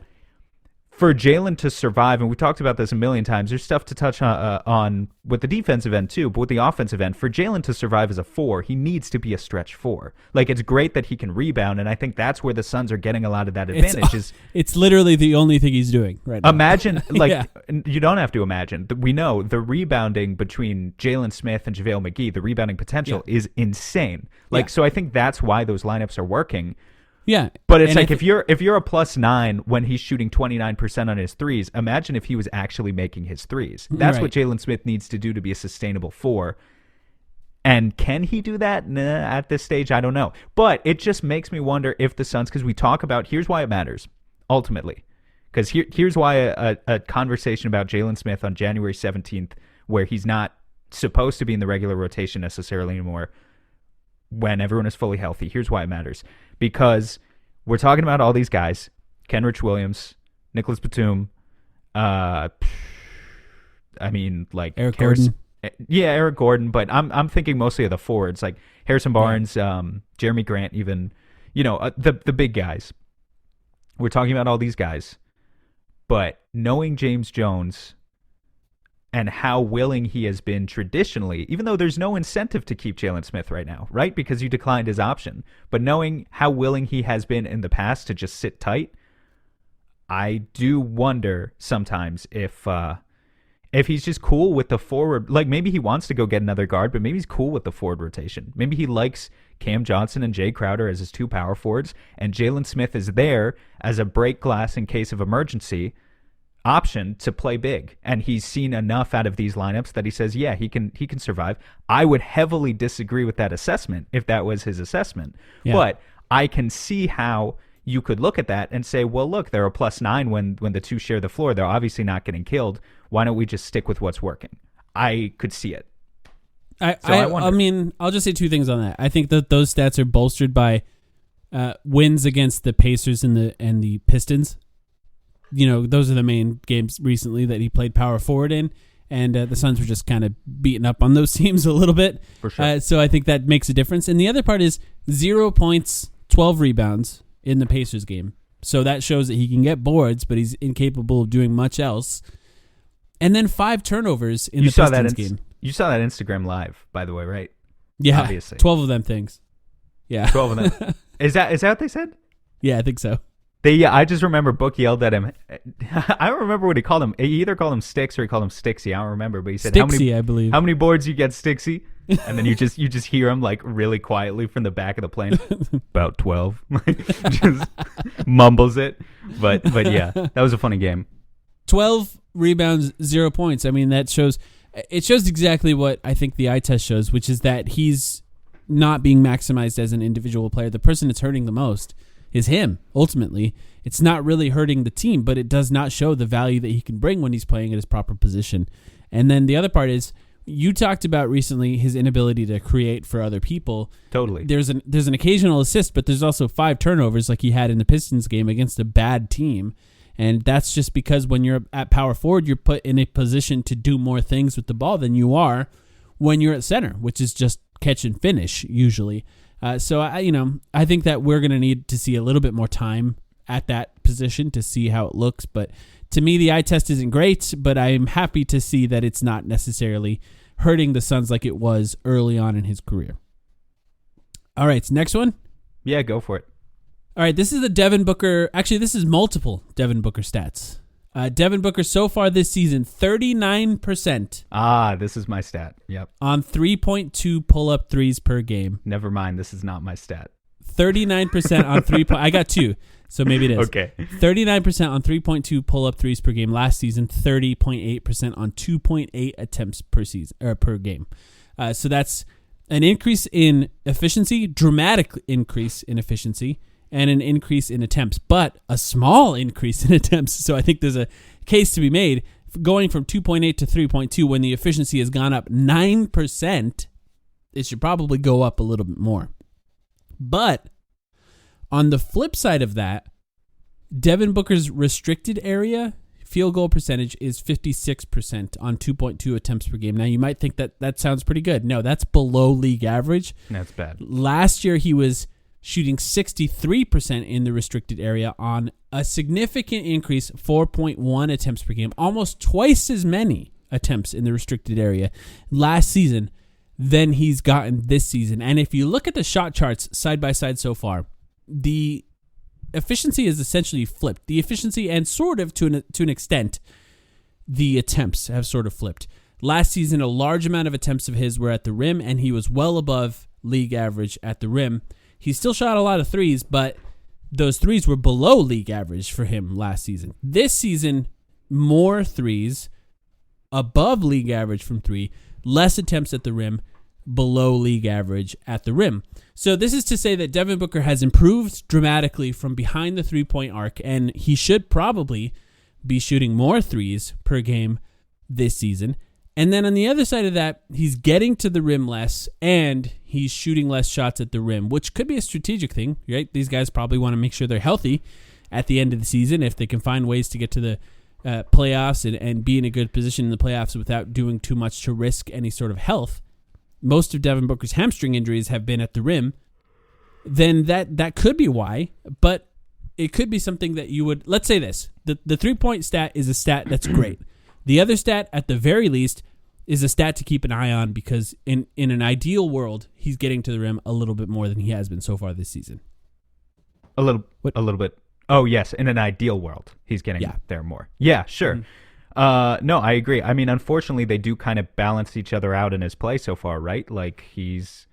for Jalen to survive, and we talked about this a million times, there's stuff to touch on with the defensive end too, but with the offensive end, for Jalen to survive as a 4, he needs to be a stretch 4. Like, it's great that he can rebound, and I think that's where the Suns are getting a lot of that advantage. It's literally the only thing he's doing right now. Imagine, you don't have to imagine. We know the rebounding between Jalen Smith and JaVale McGee, the rebounding potential is insane. So I think that's why those lineups are working. Yeah, but it's like if you're a plus 9 when he's shooting 29% on his threes, imagine if he was actually making his threes. That's what Jalen Smith needs to do to be a sustainable 4. And can he do that? Nah, at this stage, I don't know. But it just makes me wonder if the Suns, because we talk about, here's why it matters, ultimately. Because here's why a conversation about Jalen Smith on January 17th, where he's not supposed to be in the regular rotation necessarily anymore, when everyone is fully healthy, here's why it matters. Because we're talking about all these guys, Kenrich Williams, Nicholas Batum, Eric Gordon. Yeah, Eric Gordon, but I'm thinking mostly of the forwards, like Harrison Barnes, Jeremy Grant, even, the big guys. We're talking about all these guys, but knowing James Jones and how willing he has been traditionally, even though there's no incentive to keep Jalen Smith right now, right? Because you declined his option. But knowing how willing he has been in the past to just sit tight, I do wonder sometimes if he's just cool with the forward. Like, maybe he wants to go get another guard, but maybe he's cool with the forward rotation. Maybe he likes Cam Johnson and Jay Crowder as his 2 power forwards, and Jalen Smith is there as a break glass in case of emergency option to play big, and he's seen enough out of these lineups that he says, yeah, he can survive. I would heavily disagree with that assessment if that was his assessment, but I can see how you could look at that and say, well, look, they're a plus 9 when the 2 share the floor. They're obviously not getting killed. Why don't we just stick with what's working? I could see it. I mean, I'll just say two things on that. I think that those stats are bolstered by wins against the Pacers and the Pistons. Those are the main games recently that he played power forward in, and the Suns were just kind of beating up on those teams a little bit. For sure. So I think that makes a difference. And the other part is 0 points, 12 rebounds in the Pacers game. So that shows that he can get boards, but he's incapable of doing much else. And then 5 turnovers in the Pistons game. You saw that Instagram live, by the way, right? Yeah, obviously. 12 of them things. Yeah, 12 of them. Is that what they said? Yeah, I think so. I just remember Book yelled at him. I don't remember what he called him. He either called him Sticks or he called him Sticksy. I don't remember, but he said, Stixy, I believe. How many boards you get, Sticksy? And then you just hear him like really quietly from the back of the plane. About 12. Just mumbles it. But yeah, that was a funny game. 12 rebounds, 0 points. I mean, it shows exactly what I think the eye test shows, which is that he's not being maximized as an individual player. The person that's hurting the most is him, ultimately. It's not really hurting the team, but it does not show the value that he can bring when he's playing at his proper position. And then the other part is, you talked about recently his inability to create for other people. Totally. There's an occasional assist, but there's also 5 turnovers like he had in the Pistons game against a bad team. And that's just because when you're at power forward, you're put in a position to do more things with the ball than you are when you're at center, which is just catch and finish usually. So I think that we're going to need to see a little bit more time at that position to see how it looks. But to me, the eye test isn't great, but I'm happy to see that it's not necessarily hurting the Suns like it was early on in his career. All right, next one? Yeah, go for it. All right, this is the Devin Booker. Actually, this is multiple Devin Booker stats. Devin Booker so far this season, 39%. This is my stat. Yep. On 3.2 pull-up threes per game. Never mind, this is not my stat. 39% on 3 point. I got 2, so maybe it is. Okay. 39% on 3.2 pull-up threes per game last season. 30.8% on 2.8 attempts per season or per game. So that's an increase in efficiency, dramatic increase in efficiency, and an increase in attempts, but a small increase in attempts. So I think there's a case to be made going from 2.8 to 3.2 when the efficiency has gone up 9%. It should probably go up a little bit more. But on the flip side of that, Devin Booker's restricted area field goal percentage is 56% on 2.2 attempts per game. Now, you might think that sounds pretty good. No, that's below league average. That's bad. Last year, he was shooting 63% in the restricted area on a significant increase, 4.1 attempts per game, almost twice as many attempts in the restricted area last season than he's gotten this season. And if you look at the shot charts side by side so far, the efficiency is essentially flipped. The efficiency and sort of to an extent, the attempts have sort of flipped. Last season, a large amount of attempts of his were at the rim, and he was well above league average at the rim. He still shot a lot of threes, but those threes were below league average for him last season. This season, more threes, above league average from 3, less attempts at the rim, below league average at the rim. So this is to say that Devin Booker has improved dramatically from behind the 3-point arc, and he should probably be shooting more threes per game this season. And then on the other side of that, he's getting to the rim less, and he's shooting less shots at the rim, which could be a strategic thing, right? These guys probably want to make sure they're healthy at the end of the season if they can find ways to get to the playoffs and be in a good position in the playoffs without doing too much to risk any sort of health. Most of Devin Booker's hamstring injuries have been at the rim. Then that could be why, but it could be something that you would, let's say this, the 3-point stat is a stat that's great. The other stat, at the very least, is a stat to keep an eye on because in an ideal world, he's getting to the rim a little bit more than he has been so far this season. A little bit. Oh, yes. In an ideal world, he's getting there more. Yeah, sure. Mm-hmm. No, I agree. I mean, unfortunately, they do kind of balance each other out in his play so far, right? Like, he's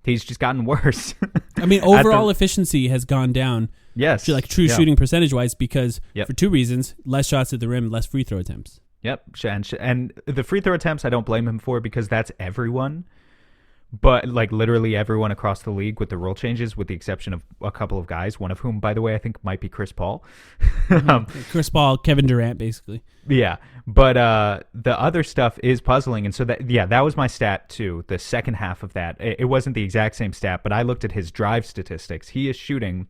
just gotten worse. I mean, overall efficiency has gone down. Yes. Like true shooting percentage-wise because for 2 reasons, less shots at the rim, less free throw attempts. Yep, and the free throw attempts I don't blame him for because that's everyone. But like literally everyone across the league with the rule changes, with the exception of a couple of guys, one of whom, by the way, I think might be Chris Paul. Chris Paul, Kevin Durant, basically. Yeah, but the other stuff is puzzling, and so that was my stat too. The second half of that, it wasn't the exact same stat, but I looked at his drive statistics. He is shooting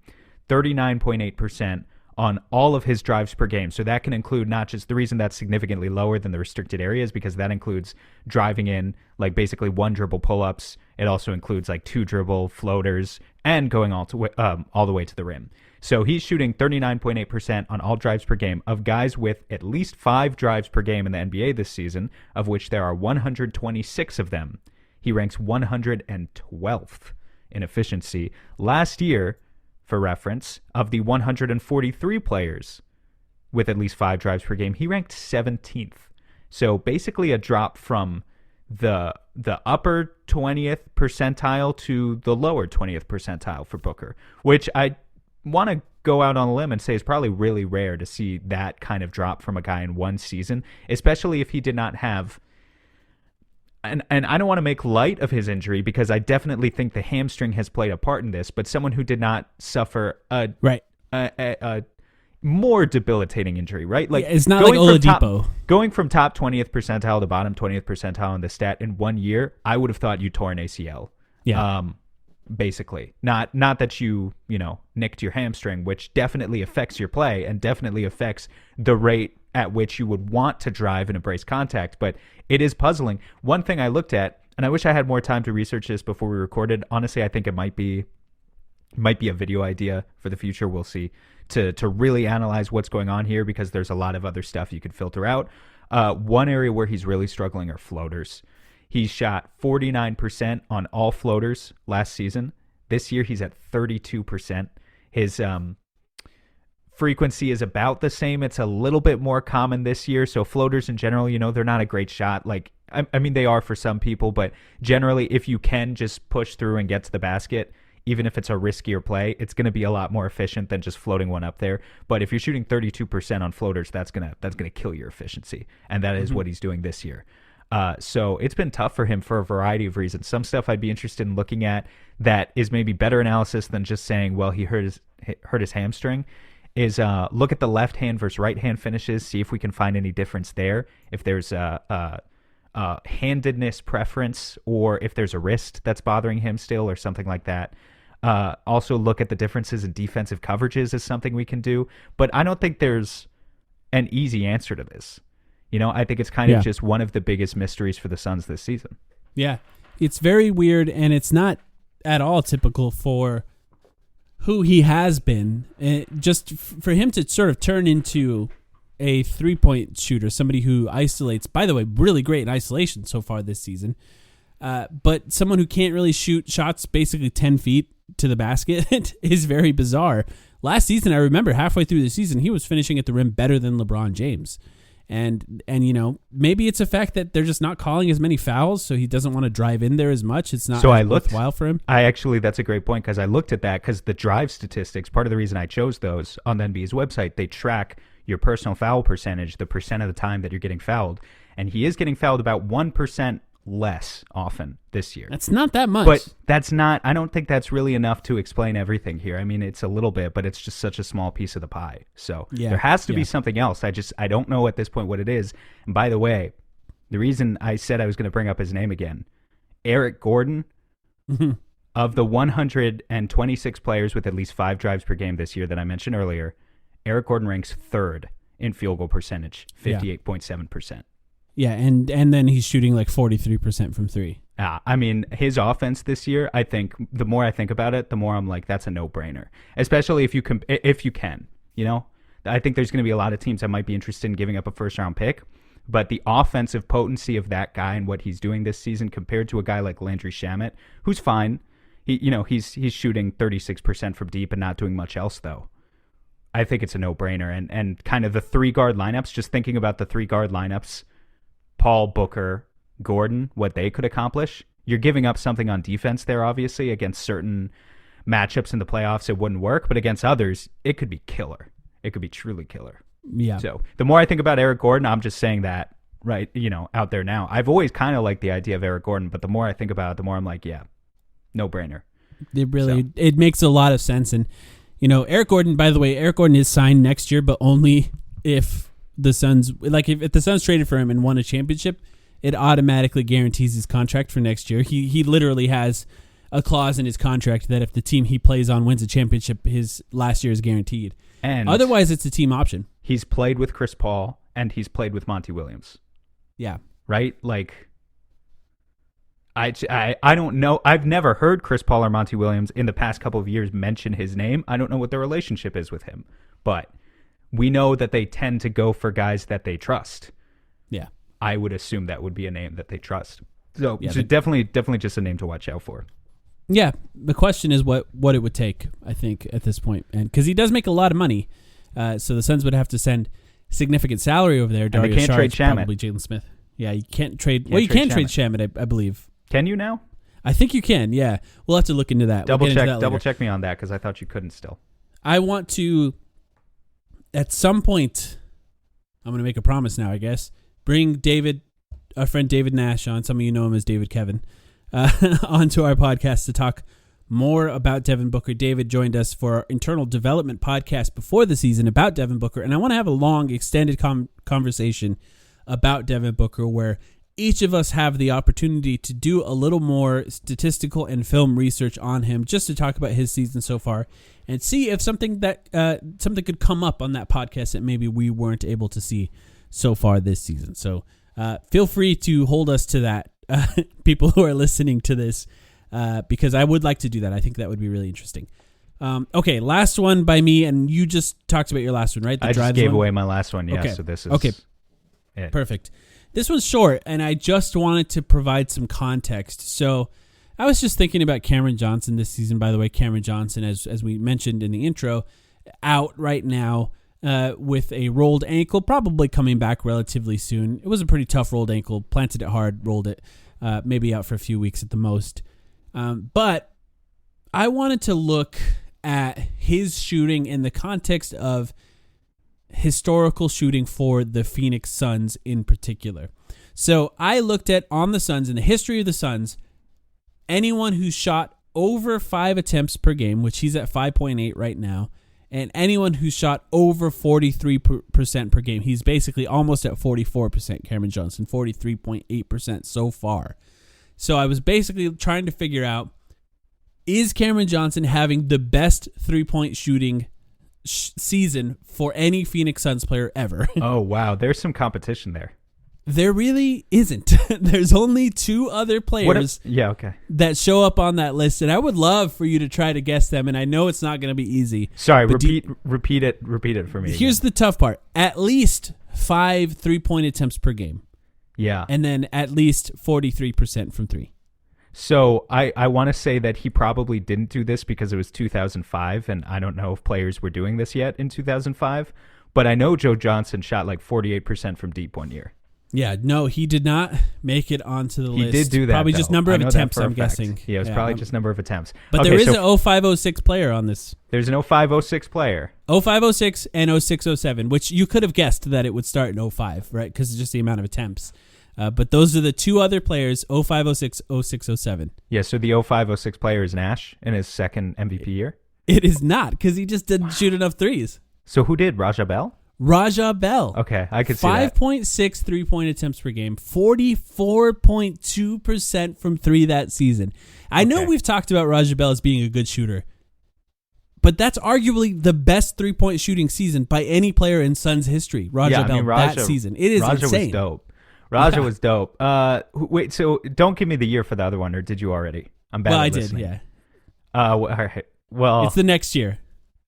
39.8% on all of his drives per game. So that can include not just, the reason that's significantly lower than the restricted areas, because that includes driving in like basically 1 dribble pull-ups. It also includes like 2 dribble floaters and going all the way to the rim. So he's shooting 39.8% on all drives per game of guys with at least 5 drives per game in the NBA this season, of which there are 126 of them. He ranks 112th in efficiency. Last year, for reference, of the 143 players with at least 5 drives per game, he ranked 17th. So basically a drop from the upper 20th percentile to the lower 20th percentile for Booker, which I want to go out on a limb and say is probably really rare to see that kind of drop from a guy in one season, especially if he did not have... And I don't want to make light of his injury, because I definitely think the hamstring has played a part in this, but someone who did not suffer a more debilitating injury, right? Like, it's not like Oladipo. Going from top 20th percentile to bottom 20th percentile in the stat in 1 year, I would have thought you tore an ACL. Yeah. Basically. Not that you nicked your hamstring, which definitely affects your play and definitely affects the rate at which you would want to drive and embrace contact, but it is puzzling. One thing I looked at, and I wish I had more time to research this before we recorded. Honestly, I think it might be a video idea for the future. We'll see, to really analyze what's going on here, because there's a lot of other stuff you could filter out. One area where he's really struggling are floaters. He shot 49% on all floaters last season. This year he's at 32%. His frequency is about the same. It's a little bit more common this year. So floaters in general, they're not a great shot. Like, I mean, they are for some people, but generally if you can just push through and get to the basket, even if it's a riskier play, it's going to be a lot more efficient than just floating one up there. But if you're shooting 32% on floaters, that's going to kill your efficiency. And that is what he's doing this year. So it's been tough for him for a variety of reasons. Some stuff I'd be interested in looking at that is maybe better analysis than just saying, well, he hurt his hamstring, is look at the left hand versus right hand finishes, see if we can find any difference there, if there's a handedness preference, or if there's a wrist that's bothering him still or something like that. Also look at the differences in defensive coverages is something we can do, but I don't think there's an easy answer to this. I think it's kind of just one of the biggest mysteries for the Suns this season. Yeah, it's very weird, and it's not at all typical for who he has been. Just for him to sort of turn into a three-point shooter, somebody who isolates, by the way, really great in isolation so far this season, but someone who can't really shoot shots basically 10 feet to the basket is very bizarre. Last season, I remember halfway through the season, he was finishing at the rim better than LeBron James. And maybe it's a fact that they're just not calling as many fouls, so he doesn't want to drive in there as much. It's not worthwhile for him. That's a great point, because I looked at that, because the drive statistics, part of the reason I chose those on the NBA's website, they track your personal foul percentage, the percent of the time that you're getting fouled. And he is getting fouled about 1% less often this year. That's not that much. But I don't think that's really enough to explain everything here. I mean, it's a little bit, but it's just such a small piece of the pie. So there has to be something else. I don't know at this point what it is. And by the way, the reason I said I was going to bring up his name again, Eric Gordon, of the 126 players with at least 5 drives per game this year that I mentioned earlier, Eric Gordon ranks 3rd in field goal percentage, 58.7%. Yeah, and then he's shooting like 43% from 3. I mean, his offense this year, I think, the more I think about it, the more I'm like, that's a no-brainer. Especially if you can. I think there's going to be a lot of teams that might be interested in giving up a first-round pick, but the offensive potency of that guy and what he's doing this season compared to a guy like Landry Shamet, who's fine. He's shooting 36% from deep and not doing much else, though. I think it's a no-brainer. And kind of the 3-guard lineups, just thinking about the 3-guard lineups, Paul, Booker, Gordon, what they could accomplish. You're giving up something on defense there, obviously. Against certain matchups in the playoffs, it wouldn't work, but against others, it could be killer. It could be truly killer. Yeah. So the more I think about Eric Gordon, I'm just saying that right, out there now. I've always kind of liked the idea of Eric Gordon, but the more I think about it, the more I'm like, yeah, no brainer. It makes a lot of sense. And, Eric Gordon, by the way, is signed next year, but only if the Suns, if the Suns traded for him and won a championship, it automatically guarantees his contract for next year. He literally has a clause in his contract that if the team he plays on wins a championship, his last year is guaranteed. And otherwise, it's a team option. He's played with Chris Paul and he's played with Monty Williams. Yeah. Right? I don't know. I've never heard Chris Paul or Monty Williams in the past couple of years mention his name. I don't know what their relationship is with him, but we know that they tend to go for guys that they trust. Yeah. I would assume that would be a name that they trust. So definitely just a name to watch out for. Yeah. The question is what it would take, I think, at this point. And because he does make a lot of money. So the Suns would have to send significant salary over there. Dario Saric, probably Jalen Smith. Yeah, you can't trade. You can trade Shamet, I believe. Can you now? I think you can. Yeah, we'll have to look into that. Double check me on that because I thought you couldn't still. I want to, at some point, I'm going to make a promise now. I guess bring our friend David Nash on. Some of you know him as David Kevin, onto our podcast to talk more about Devin Booker. David joined us for our internal development podcast before the season about Devin Booker, and I want to have a long, extended conversation about Devin Booker where each of us have the opportunity to do a little more statistical and film research on him just to talk about his season so far and see if something could come up on that podcast that maybe we weren't able to see so far this season. So feel free to hold us to that, people who are listening to this, because I would like to do that. I think that would be really interesting. Okay, last one by me, and you just talked about your last one, right? I just gave away my last one, yeah, okay. So this is it. Perfect. This one's short, and I just wanted to provide some context. So I was just thinking about Cameron Johnson this season. By the way, Cameron Johnson, as we mentioned in the intro, out right now with a rolled ankle, probably coming back relatively soon. It was a pretty tough rolled ankle, planted it hard, rolled it, maybe out for a few weeks at the most. But I wanted to look at his shooting in the context of historical shooting for the Phoenix Suns in particular. So I looked at on the Suns, in the history of the Suns, anyone who shot over 5 attempts per game, which he's at 5.8 right now, and anyone who shot over 43% per game. He's basically almost at 44%, Cameron Johnson, 43.8% so far. So I was basically trying to figure out, is Cameron Johnson having the best three-point shooting season for any Phoenix Suns player ever? Oh, wow. There's some competition there. There really isn't. There's only 2 other players that show up on that list, and I would love for you to try to guess them, and I know it's not going to be easy. Sorry, repeat it for me. Here's the tough part. At least 5 3-point attempts per game. Yeah. And then at least 43% from 3. So I want to say that he probably didn't do this because it was 2005, and I don't know if players were doing this yet in 2005, but I know Joe Johnson shot like 48% from deep one year. Yeah, no, he did not make it onto the list. He did do that, probably just number of attempts, I'm guessing. Yeah, it was probably just number of attempts. But there is an 0506 player on this. There's an 0506 player. 0506 and 0607, which you could have guessed that it would start in 05, right? Because it's just the amount of attempts. But those are the 2 other players, 0506, 0607. Yeah, so the 0506 player is Nash in his second MVP year? It is not, because he just didn't shoot enough threes. So who did? Raja Bell? Raja Bell. Okay, I could see that. 5.6 3-point attempts per game, 44.2% from 3 that season. I know we've talked about Raja Bell as being a good shooter, but that's arguably the best 3-point shooting season by any player in Suns history. Raja Bell that season. It is Raja insane. Was dope. Raja was dope. Wait, so don't give me the year for the other one, or did you already? I'm bad at listening. I did, yeah. All right. Well, it's the next year.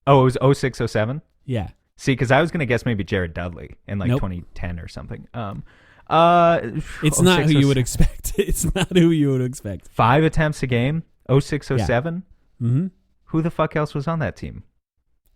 Oh, it was 06, 07? Yeah. See, because I was going to guess maybe Jared Dudley in 2010 or something. It's not who you would expect. It's not who you would expect. 5 attempts a game, 06, 07? Yeah. Mm-hmm. Who the fuck else was on that team?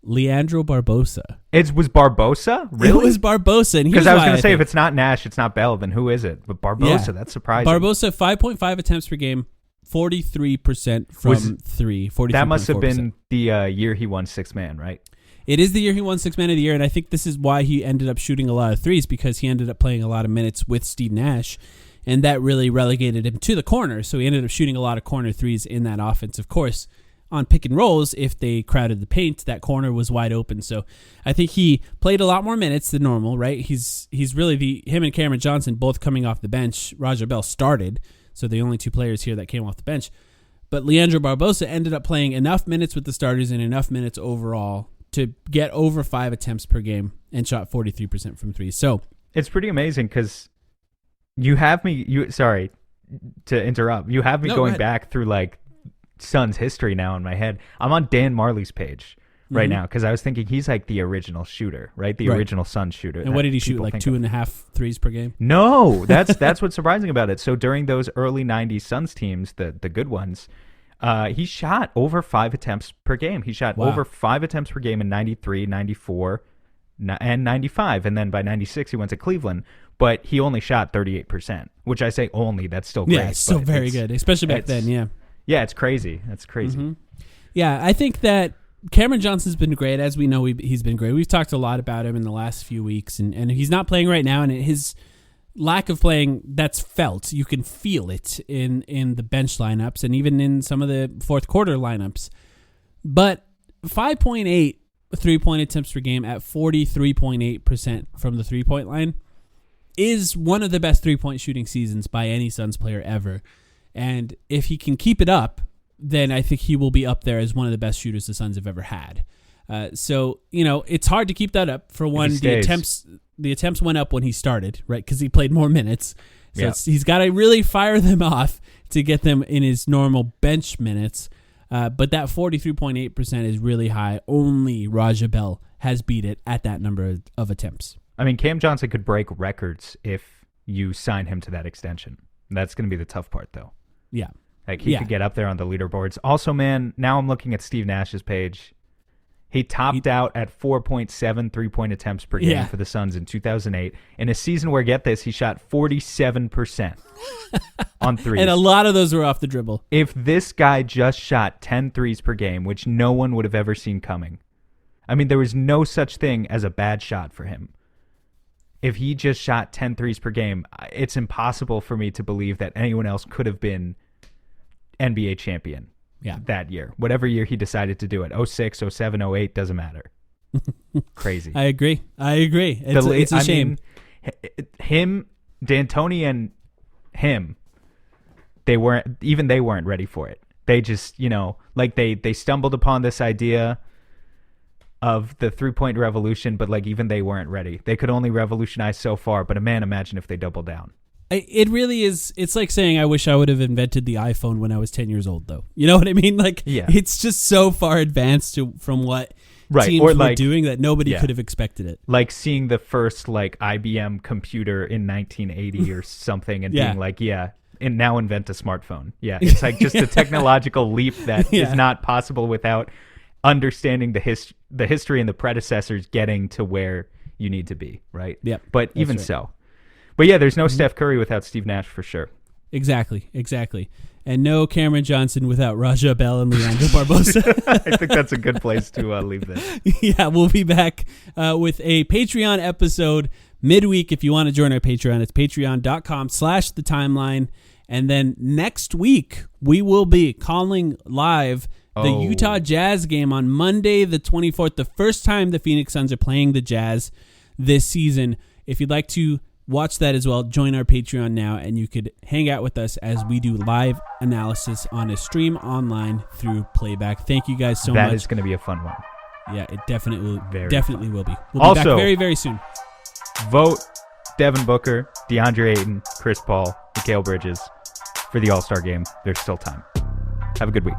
Leandro Barbosa. It was Barbosa? Really? It was Barbosa. Because I was going to say, if it's not Nash, it's not Bell, then who is it? But Barbosa, that's surprising. Barbosa, 5.5 attempts per game, 43% from 3. 43. That must have been the year he won 6th man, right? it is the year he won Sixth Man of the Year, and I think this is why he ended up shooting a lot of threes, because he ended up playing a lot of minutes with Steve Nash, and that really relegated him to the corner. So he ended up shooting a lot of corner threes in that offense. Of course, on pick and rolls, if they crowded the paint, that corner was wide open. So I think he played a lot more minutes than normal, right? He's really him and Cameron Johnson both coming off the bench. Raja Bell started, so the only two players here that came off the bench. But Leandro Barbosa ended up playing enough minutes with the starters and enough minutes overall to get over 5 attempts per game and shot 43% from three. So it's pretty amazing because you have me. Sorry to interrupt. You have me going back through like Suns history now in my head. I'm on Dan Marley's page right now because I was thinking he's like the original shooter, right? The original Suns shooter. And what did he shoot? Like 2.5 threes per game? No, that's what's surprising about it. So during those early 90s Suns teams, the good ones, he shot over 5 attempts per game. He shot over 5 attempts per game in 93, 94, and 95. And then by 96, he went to Cleveland. But he only shot 38%, which I say only. That's still great. Yeah, it's still very good, especially back then, yeah. Yeah, it's crazy. That's crazy. Mm-hmm. Yeah, I think that Cameron Johnson's been great. As we know, he's been great. We've talked a lot about him in the last few weeks, and he's not playing right now, and his lack of playing, that's felt. You can feel it in the bench lineups and even in some of the fourth quarter lineups. But 5.8 3-point attempts per game at 43.8% from the three-point line is one of the best three-point shooting seasons by any Suns player ever. And if he can keep it up, then I think he will be up there as one of the best shooters the Suns have ever had. So, it's hard to keep that up. For one, the attempts went up when he started, right? Because he played more minutes. So he's got to really fire them off to get them in his normal bench minutes. But that 43.8% is really high. Only Raja Bell has beat it at that number of attempts. I mean, Cam Johnson could break records if you sign him to that extension. That's going to be the tough part, though. Yeah. Like, he could get up there on the leaderboards. Also, man, now I'm looking at Steve Nash's page. He topped out at 4.7 3-point attempts per game for the Suns in 2008. In a season where, get this, he shot 47% on threes. And a lot of those were off the dribble. If this guy just shot 10 threes per game, which no one would have ever seen coming, I mean, there was no such thing as a bad shot for him. If he just shot 10 threes per game, it's impossible for me to believe that anyone else could have been NBA champion that year. Whatever year he decided to do it. 06, 07, 08, doesn't matter. Crazy. I agree. It's a shame. Him, D'Antoni, and him, they weren't ready for it. They just, they stumbled upon this idea of the 3-point revolution, but even they weren't ready. They could only revolutionize so far, but imagine if they double down. It really is. It's like saying I wish I would have invented the iPhone when I was 10 years old, though. You know what I mean? It's just so far advanced from what teams were doing that nobody could have expected it. Like seeing the first IBM computer in 1980 or something and being and now invent a smartphone. Yeah, it's just a technological leap that is not possible without understanding the history and the predecessors getting to where you need to be, right? Yeah. But even so. But yeah, there's no Steph Curry without Steve Nash for sure. Exactly. And no Cameron Johnson without Raja Bell and Leandro Barbosa. I think that's a good place to leave this. Yeah, we'll be back with a Patreon episode midweek. If you want to join our Patreon, it's patreon.com/thetimeline. And then next week, we will be calling live the Utah Jazz game on Monday, the 24th, the first time the Phoenix Suns are playing the Jazz this season. If you'd like to watch that as well, join our Patreon now, and you could hang out with us as we do live analysis on a stream online through playback. Thank you guys so much. That is going to be a fun one. Yeah, it definitely will be. We'll also, be back very, very soon. Vote Devin Booker, DeAndre Ayton, Chris Paul, Mikal Bridges for the All-Star game. There's still time. Have a good week.